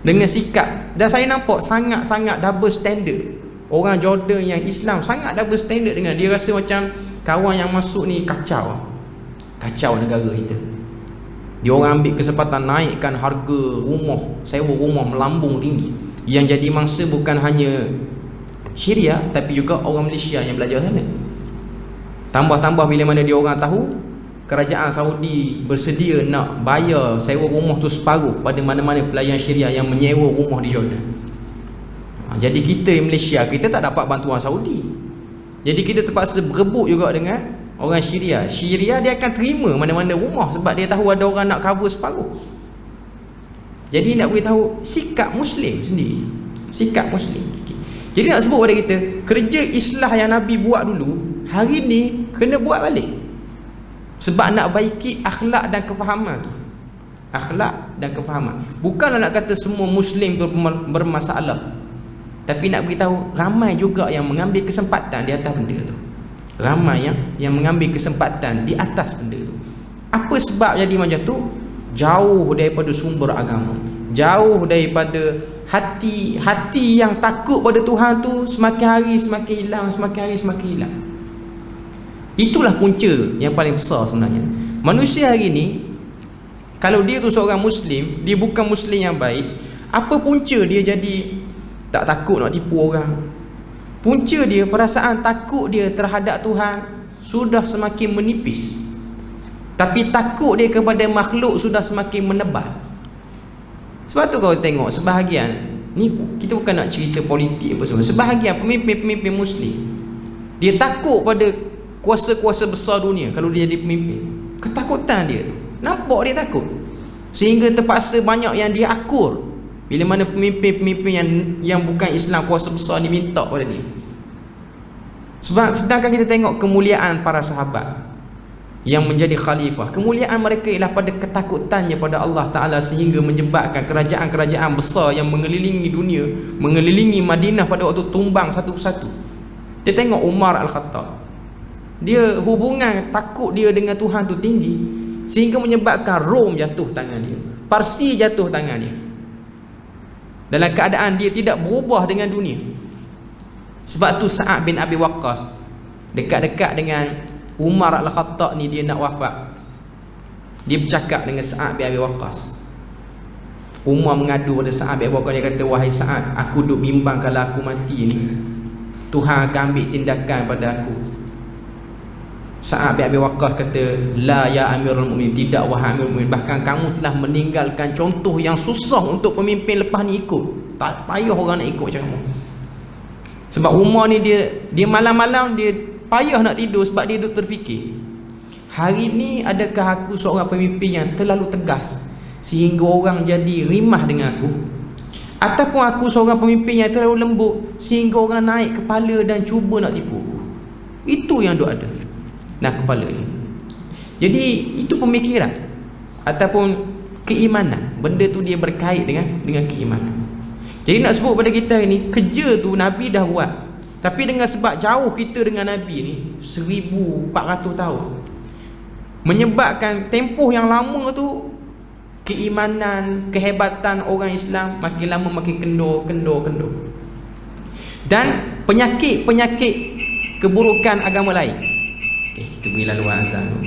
S1: dengan sikap. Dan saya nampak sangat-sangat double standard. Orang Jordan yang Islam sangat double standard dengan dia. Rasa macam kawan yang masuk ni kacau negara kita. Dia orang ambil kesempatan naikkan harga rumah, sewa rumah melambung tinggi. Yang jadi mangsa bukan hanya Syria, tapi juga orang Malaysia yang belajar sana. Tambah-tambah bila mana dia orang tahu kerajaan Saudi bersedia nak bayar sewa rumah tu separuh pada mana-mana pelayan Syria yang menyewa rumah di Jordan. Jadi kita di Malaysia, kita tak dapat bantuan Saudi. Jadi kita terpaksa berebut juga dengan orang Syria. Syria dia akan terima mana-mana rumah sebab dia tahu ada orang nak cover separuh. Jadi nak beritahu sikap Muslim sendiri, sikap Muslim. Jadi nak sebut pada kita, kerja islah yang Nabi buat dulu, hari ni kena buat balik. Sebab nak baiki akhlak dan kefahaman tu. Akhlak dan kefahaman. Bukanlah nak kata semua Muslim tu bermasalah, tapi nak beritahu ramai juga yang mengambil kesempatan di atas benda tu. Ramai yang mengambil kesempatan di atas benda tu. Apa sebab jadi macam tu? Jauh daripada sumber agama, jauh daripada hati yang takut pada Tuhan tu, semakin hari semakin hilang, semakin hari semakin hilang. Itulah punca yang paling besar sebenarnya. Manusia hari ni, kalau dia tu seorang Muslim, dia bukan Muslim yang baik, apa punca dia jadi tak takut nak tipu orang? Punca dia, perasaan takut dia terhadap Tuhan sudah semakin menipis, tapi takut dia kepada makhluk sudah semakin menebal. Sebab tu kau tengok sebahagian ni, kita bukan nak cerita politik apa semua, sebahagian pemimpin-pemimpin Muslim dia takut pada kuasa-kuasa besar dunia. Kalau dia jadi pemimpin, ketakutan dia tu, nampak dia takut, sehingga terpaksa banyak yang dia akur bila mana pemimpin-pemimpin yang bukan Islam, kuasa besar ni minta pada dia. Sebab sedangkan kita tengok kemuliaan para sahabat yang menjadi khalifah, kemuliaan mereka ialah pada ketakutannya pada Allah Ta'ala, sehingga menyebabkan kerajaan-kerajaan besar yang mengelilingi dunia, mengelilingi Madinah pada waktu tumbang satu persatu. Kita tengok Umar Al-Khattab, dia hubungan takut dia dengan Tuhan tu tinggi, sehingga menyebabkan Rom jatuh tangan dia, Parsi jatuh tangan dia, dalam keadaan dia tidak berubah dengan dunia. Sebab tu Sa'ad bin Abi Waqqas dekat-dekat dengan Umar Al-Khattab ni, dia nak wafat, dia bercakap dengan Sa'ad bin Abi Waqqas. Umar mengadu pada Sa'ad bin Abi Waqqas, dia kata, wahai Sa'ad, aku duk bimbang kalau aku mati ni, Tuhan akan ambil tindakan pada aku. Sa'ad bin Abi Waqqas kata, la ya Amirul Mukminin, tidak wahai Amirul Mukminin, bahkan kamu telah meninggalkan contoh yang susah untuk pemimpin lepas ni ikut. Tak payah orang nak ikut macam kamu. Sebab Umar ni dia malam-malam dia payah nak tidur sebab dia duduk terfikir, hari ni adakah aku seorang pemimpin yang terlalu tegas sehingga orang jadi rimah dengan aku, ataupun aku seorang pemimpin yang terlalu lembut sehingga orang naik kepala dan cuba nak tipu aku. Itu yang duk ada nah kepala ni. Jadi itu pemikiran ataupun keimanan. Benda tu dia berkait dengan keimanan. Jadi nak sebut pada kita ni, kerja tu Nabi dah buat, tapi dengan sebab jauh kita dengan Nabi ni 1400 tahun, menyebabkan tempoh yang lama tu keimanan, kehebatan orang Islam makin lama makin kendor. Dan penyakit keburukan agama lain. Okay, kita beri laluan azan tu.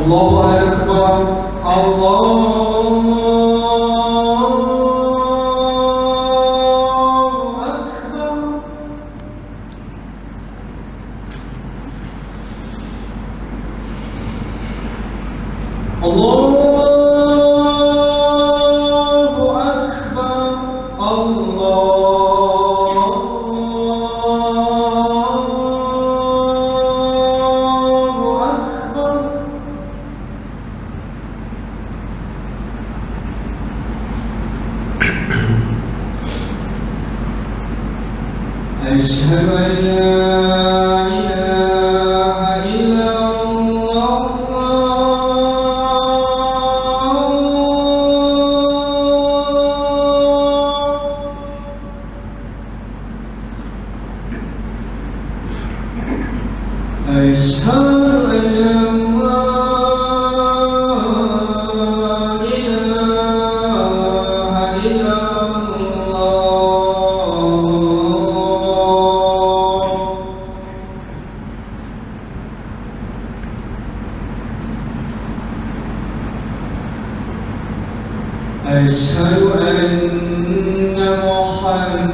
S2: Allahu Akbar, Allahu Akbar. أشهد أن لا إله إلا الله. أشهد أن لا أشهد أن محمدًا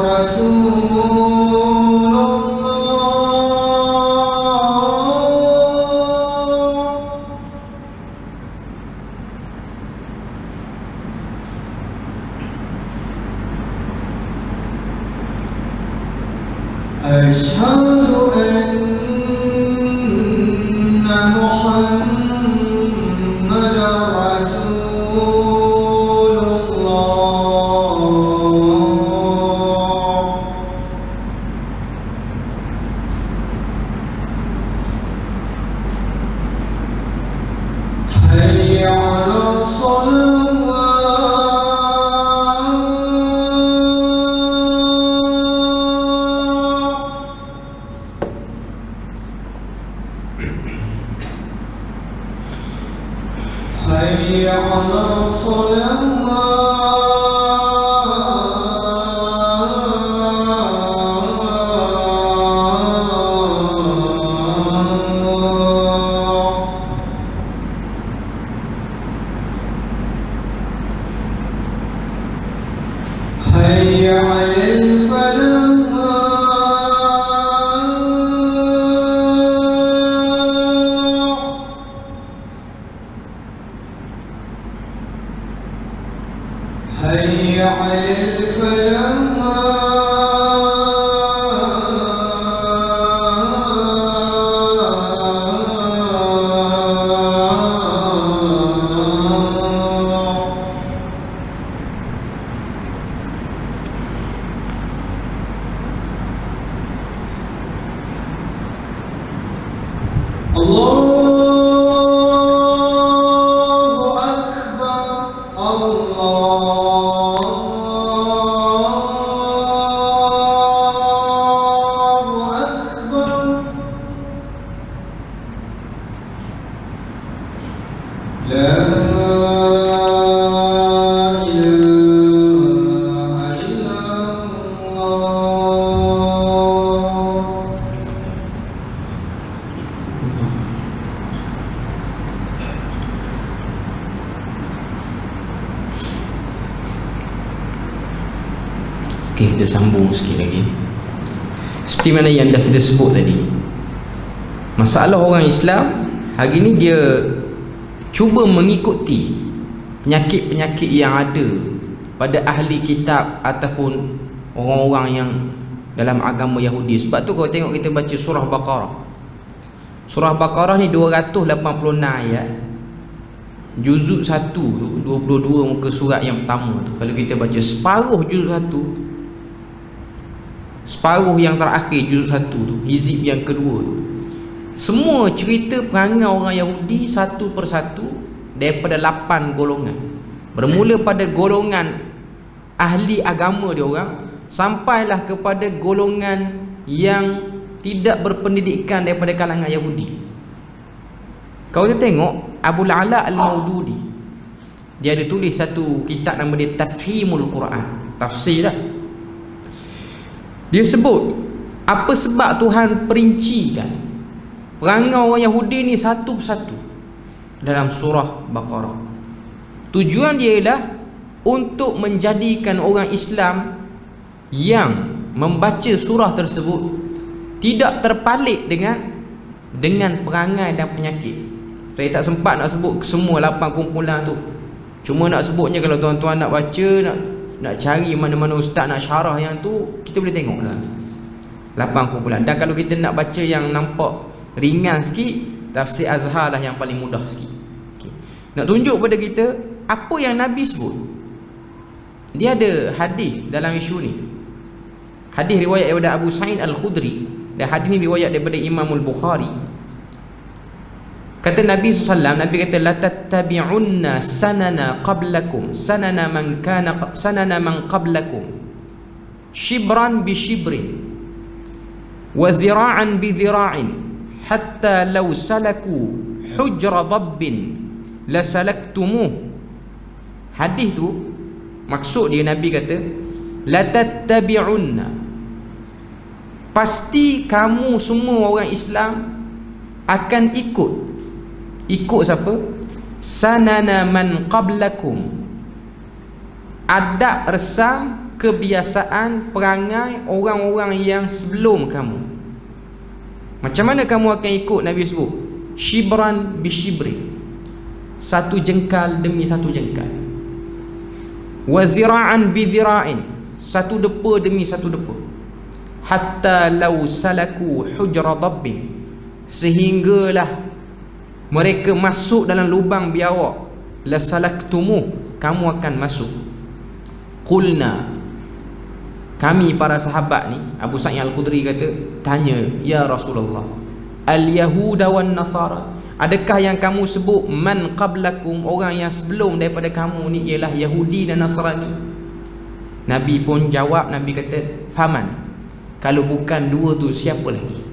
S2: رسول الله. أشهد أن محمدًا رسول الله. حي على الصلاة. حي على الصلاة. حي على الفلاح. حي على الفلاح. الله أكبر. الله أكبر. لا إله إلا الله.
S1: Okey, kita sambung sikit lagi. Seperti mana yang dah kita sebut tadi, masalah orang Islam hari ni dia cuba mengikuti penyakit-penyakit yang ada pada ahli kitab ataupun orang-orang yang dalam agama Yahudi. Sebab tu kalau tengok kita baca surah Baqarah, surah Baqarah ni 286 ayat, juzuk 1 tu 22 muka surat yang pertama tu. Kalau kita baca separuh juzuk 1, separuh yang terakhir juzuk 1 tu, hizib yang kedua tu, semua cerita perangai orang Yahudi satu persatu daripada 8 golongan. Bermula pada golongan ahli agama dia orang, sampailah kepada golongan yang tidak berpendidikan daripada kalangan Yahudi. Kalau kita tengok Abu Ala Al-Maududi, dia ada tulis satu kitab nama dia Tafhimul Quran, tafsir lah. Dia sebut apa sebab Tuhan perincikan perangai orang Yahudi ni satu persatu dalam surah Baqarah. Tujuan dia ialah untuk menjadikan orang Islam yang membaca surah tersebut tidak terpalit dengan perangai dan penyakit. Saya tak sempat nak sebut semua 8 kumpulan tu. Cuma nak sebutnya, kalau tuan-tuan nak baca, nak cari mana-mana ustaz nak syarah yang tu, kita boleh tengok lah 8 kumpulan. Dan kalau kita nak baca yang nampak ringan sikit, tafsir Azhar lah yang paling mudah sikit. Okay. Nak tunjuk pada kita apa yang Nabi sebut. Dia ada hadis dalam isu ni. Hadis riwayat daripada Abu Sa'id Al-Khudri, dan hadis ni riwayat daripada Imam Al-Bukhari. Kata Nabi SAW, Nabi kata, la tattabi'unna sanana qablakum sanana man qablakum shibran bi shibrin wa zira'an bi zira'in hatta law salaku hujra dabbin la salaktumuh. Hadis tu maksud dia, Nabi kata la tattabi'unna, pasti kamu semua orang Islam akan ikut siapa? Sanana man qablakum, adab resam kebiasaan perangai orang-orang yang sebelum kamu. Macam mana kamu akan ikut? Nabi sebut shibran bi shibri, satu jengkal demi satu jengkal, wa zira'an bi zira'in, satu depa demi satu depa, hatta law salaku hujra dabbin, sehinggalah mereka masuk dalam lubang biawak, la salaktumu, kamu akan masuk. Qulna, kami para sahabat ni, Abu Sa'id Al-Khudri kata, tanya, ya Rasulullah, al-yahuda wan nasara, adakah yang kamu sebut man qablakum, orang yang sebelum daripada kamu ni ialah Yahudi dan Nasrani? Nabi pun jawab, Nabi kata, faman, kalau bukan dua tu siapa lagi?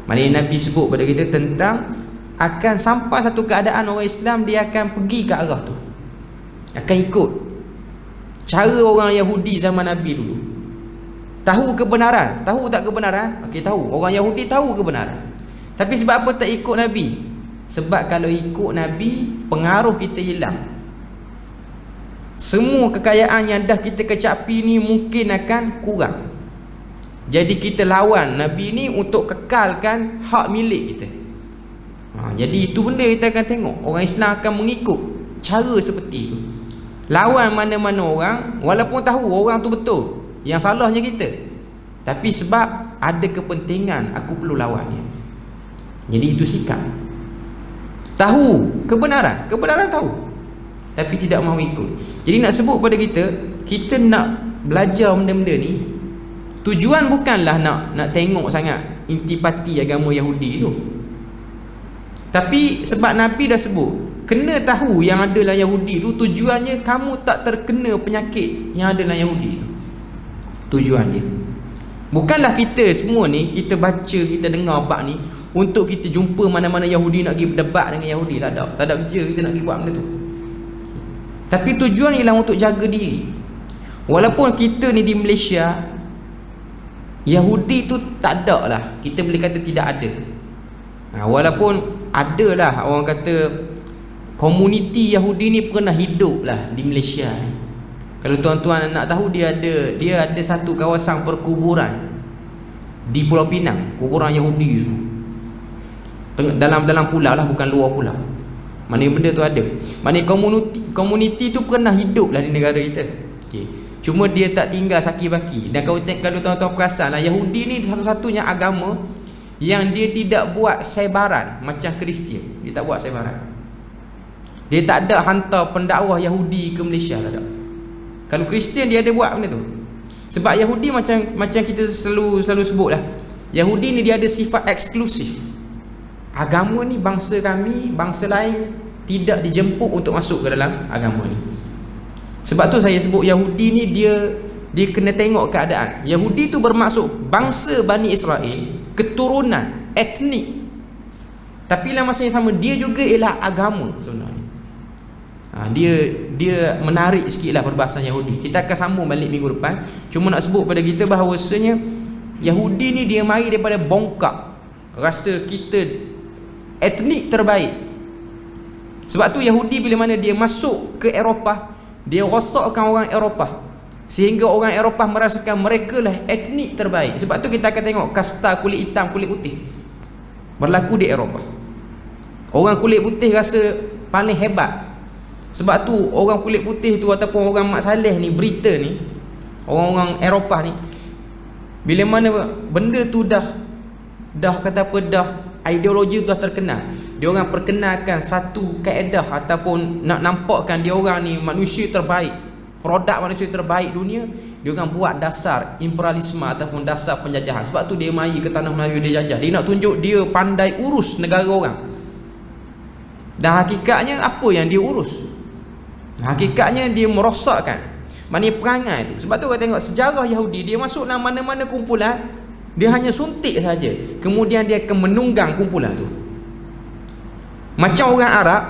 S1: Maknanya Nabi sebut pada kita tentang akan sampai satu keadaan orang Islam dia akan pergi ke arah tu, akan ikut cara orang Yahudi zaman Nabi dulu. Tahu kebenaran, tahu tak kebenaran? Okey, tahu. Orang Yahudi tahu kebenaran. Tapi sebab apa tak ikut Nabi? Sebab kalau ikut Nabi, pengaruh kita hilang. Semua kekayaan yang dah kita kecapi ni mungkin akan kurang. Jadi kita lawan Nabi ni untuk kekalkan hak milik kita. Jadi itu benda kita akan tengok. Orang Islam akan mengikut cara seperti itu. Lawan mana-mana orang, walaupun tahu orang tu betul, yang salahnya kita, tapi sebab ada kepentingan, aku perlu lawan dia. Jadi itu sikap. Tahu kebenaran, kebenaran tahu, tapi tidak mahu ikut. Jadi nak sebut pada kita nak belajar benda-benda ni, tujuan bukanlah nak tengok sangat intipati agama Yahudi tu. Tapi sebab Nabi dah sebut, kena tahu yang ada dalam Yahudi tu, tujuannya kamu tak terkena penyakit yang ada dalam Yahudi tu. Tujuannya bukanlah kita semua ni, kita baca, kita dengar bab ni untuk kita jumpa mana-mana Yahudi nak pergi berdebat dengan Yahudi. Tak ada kerja kita nak pergi buat benda tu. Tapi tujuan ialah untuk jaga diri. Walaupun kita ni di Malaysia, Yahudi tu tak ada lah, kita boleh kata tidak ada. Walaupun adalah orang kata komuniti Yahudi ni pernah hidup lah di Malaysia. Kalau tuan-tuan nak tahu, dia ada satu kawasan perkuburan di Pulau Pinang, kuburan Yahudi semua. Dalam pulau lah, bukan luar pulau. Maknanya benda tu ada. Maknanya komuniti tu pernah hidup lah di negara kita. Okay. Cuma dia tak tinggal saki-baki. Dan kalau tuan-tuan perasan lah, Yahudi ni satu-satunya agama yang dia tidak buat sebaran macam Kristian. Dia tak buat sebaran. Dia tak ada hantar pendakwah Yahudi ke Malaysia, tak ada. Kalau Kristian dia ada buat benda tu. Sebab Yahudi macam kita selalu sebut lah, Yahudi ni dia ada sifat eksklusif. Agama ni bangsa kami, bangsa lain tidak dijemput untuk masuk ke dalam agama ni. Sebab tu saya sebut Yahudi ni dia kena tengok keadaan. Yahudi tu bermaksud bangsa Bani Israel, keturunan, etnik. Tapi dalam masa yang sama dia juga ialah agama sebenarnya. Dia menarik sikit lah perbahasan Yahudi. Kita akan sambung balik minggu depan. Cuma nak sebut pada kita bahawasanya Yahudi ni dia mari daripada bongkak rasa kita etnik terbaik. Sebab tu Yahudi bila mana dia masuk ke Eropah, dia rosakkan orang Eropah, sehingga orang Eropah merasakan mereka lah etnik terbaik. Sebab tu kita akan tengok kasta kulit hitam, kulit putih berlaku di Eropah. Orang kulit putih rasa paling hebat. Sebab tu orang kulit putih tu ataupun orang Mak Saleh ni, Britain ni, orang-orang Eropah ni, bila mana benda tu dah kata apa, dah ideologi tu dah terkenal, dia orang perkenalkan satu kaedah ataupun nak nampakkan dia orang ni manusia terbaik. produk manusia terbaik dunia, dia orang buat dasar imperialisme ataupun dasar penjajahan. Sebab tu dia mari ke tanah Melayu, dia jajah. Dia nak tunjuk dia pandai urus negara orang. Dan hakikatnya apa yang dia urus? Hakikatnya dia merosakkan maknanya perangai tu. Sebab tu kau tengok sejarah Yahudi, dia masuk dalam mana-mana kumpulan, dia hanya suntik saja, kemudian dia akan menunggang kumpulan tu. Macam orang Arab,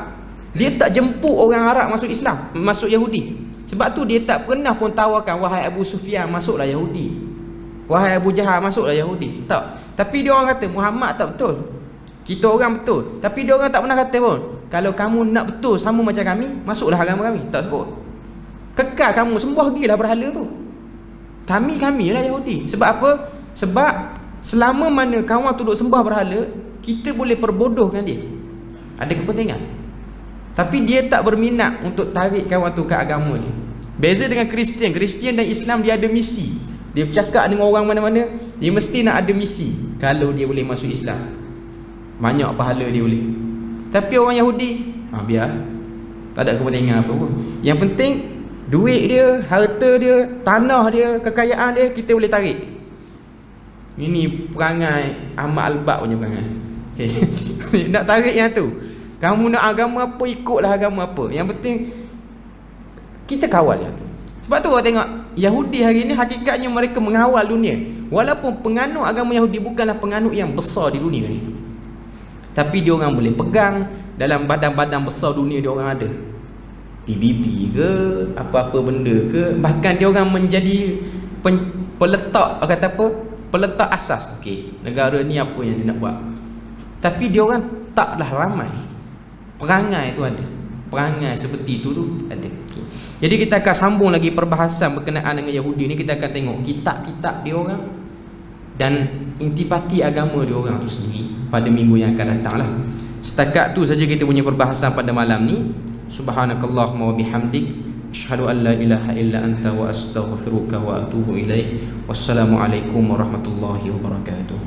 S1: dia tak jemput orang Arab masuk Islam, masuk Yahudi. Sebab tu dia tak pernah pun tawarkan, wahai Abu Sufyan, masuklah Yahudi, wahai Abu Jahal, masuklah Yahudi. Tak. Tapi dia orang kata Muhammad tak betul, kita orang betul. Tapi dia orang tak pernah kata pun, kalau kamu nak betul sama macam kami, masuklah agama kami. Tak sebut. Kekal kamu sembah gilah berhala tu. Kami lah Yahudi. Sebab apa? Sebab selama mana kawan tu duk sembah berhala, kita boleh perbodohkan dia. Ada kepentingan. Tapi dia tak berminat untuk tarik kawan tu ke agama dia. Beza dengan Kristian. Kristian dan Islam, dia ada misi. Dia bercakap dengan orang mana-mana, dia mesti nak ada misi. Kalau dia boleh masuk Islam, banyak pahala dia boleh. Tapi orang Yahudi, biar, tak ada kepentingan apa pun. Yang penting duit dia, harta dia, tanah dia, kekayaan dia, kita boleh tarik. Ini perangai Ahmad Al-Bab punya perangai. Okay. Nak tarik yang tu. Kamu nak agama apa, ikutlah agama apa. Yang penting kita kawal yang tu. Sebab tu kau tengok Yahudi hari ni hakikatnya mereka mengawal dunia. Walaupun penganut agama Yahudi bukanlah penganut yang besar di dunia ni, tapi dia orang boleh pegang dalam badan-badan besar dunia. Dia orang ada PBB ke, apa-apa benda ke. Bahkan dia orang menjadi peletak, kata apa, peletak asas. Okey, negara ni apa yang dia nak buat. Tapi dia orang taklah ramai. Perangai tu ada. Perangai seperti itu tu ada. Okay. Jadi kita akan sambung lagi perbahasan berkenaan dengan Yahudi ni. Kita akan tengok kitab-kitab dia orang dan intipati agama dia orang tu sendiri pada minggu yang akan datang lah. Setakat tu saja kita punya perbahasan pada malam ni. Subhanakallahumma wa bihamdik, asyhadu an la ilaha illa anta wa astaghfiruka wa atubu ilaik. Wassalamualaikum warahmatullahi wabarakatuh.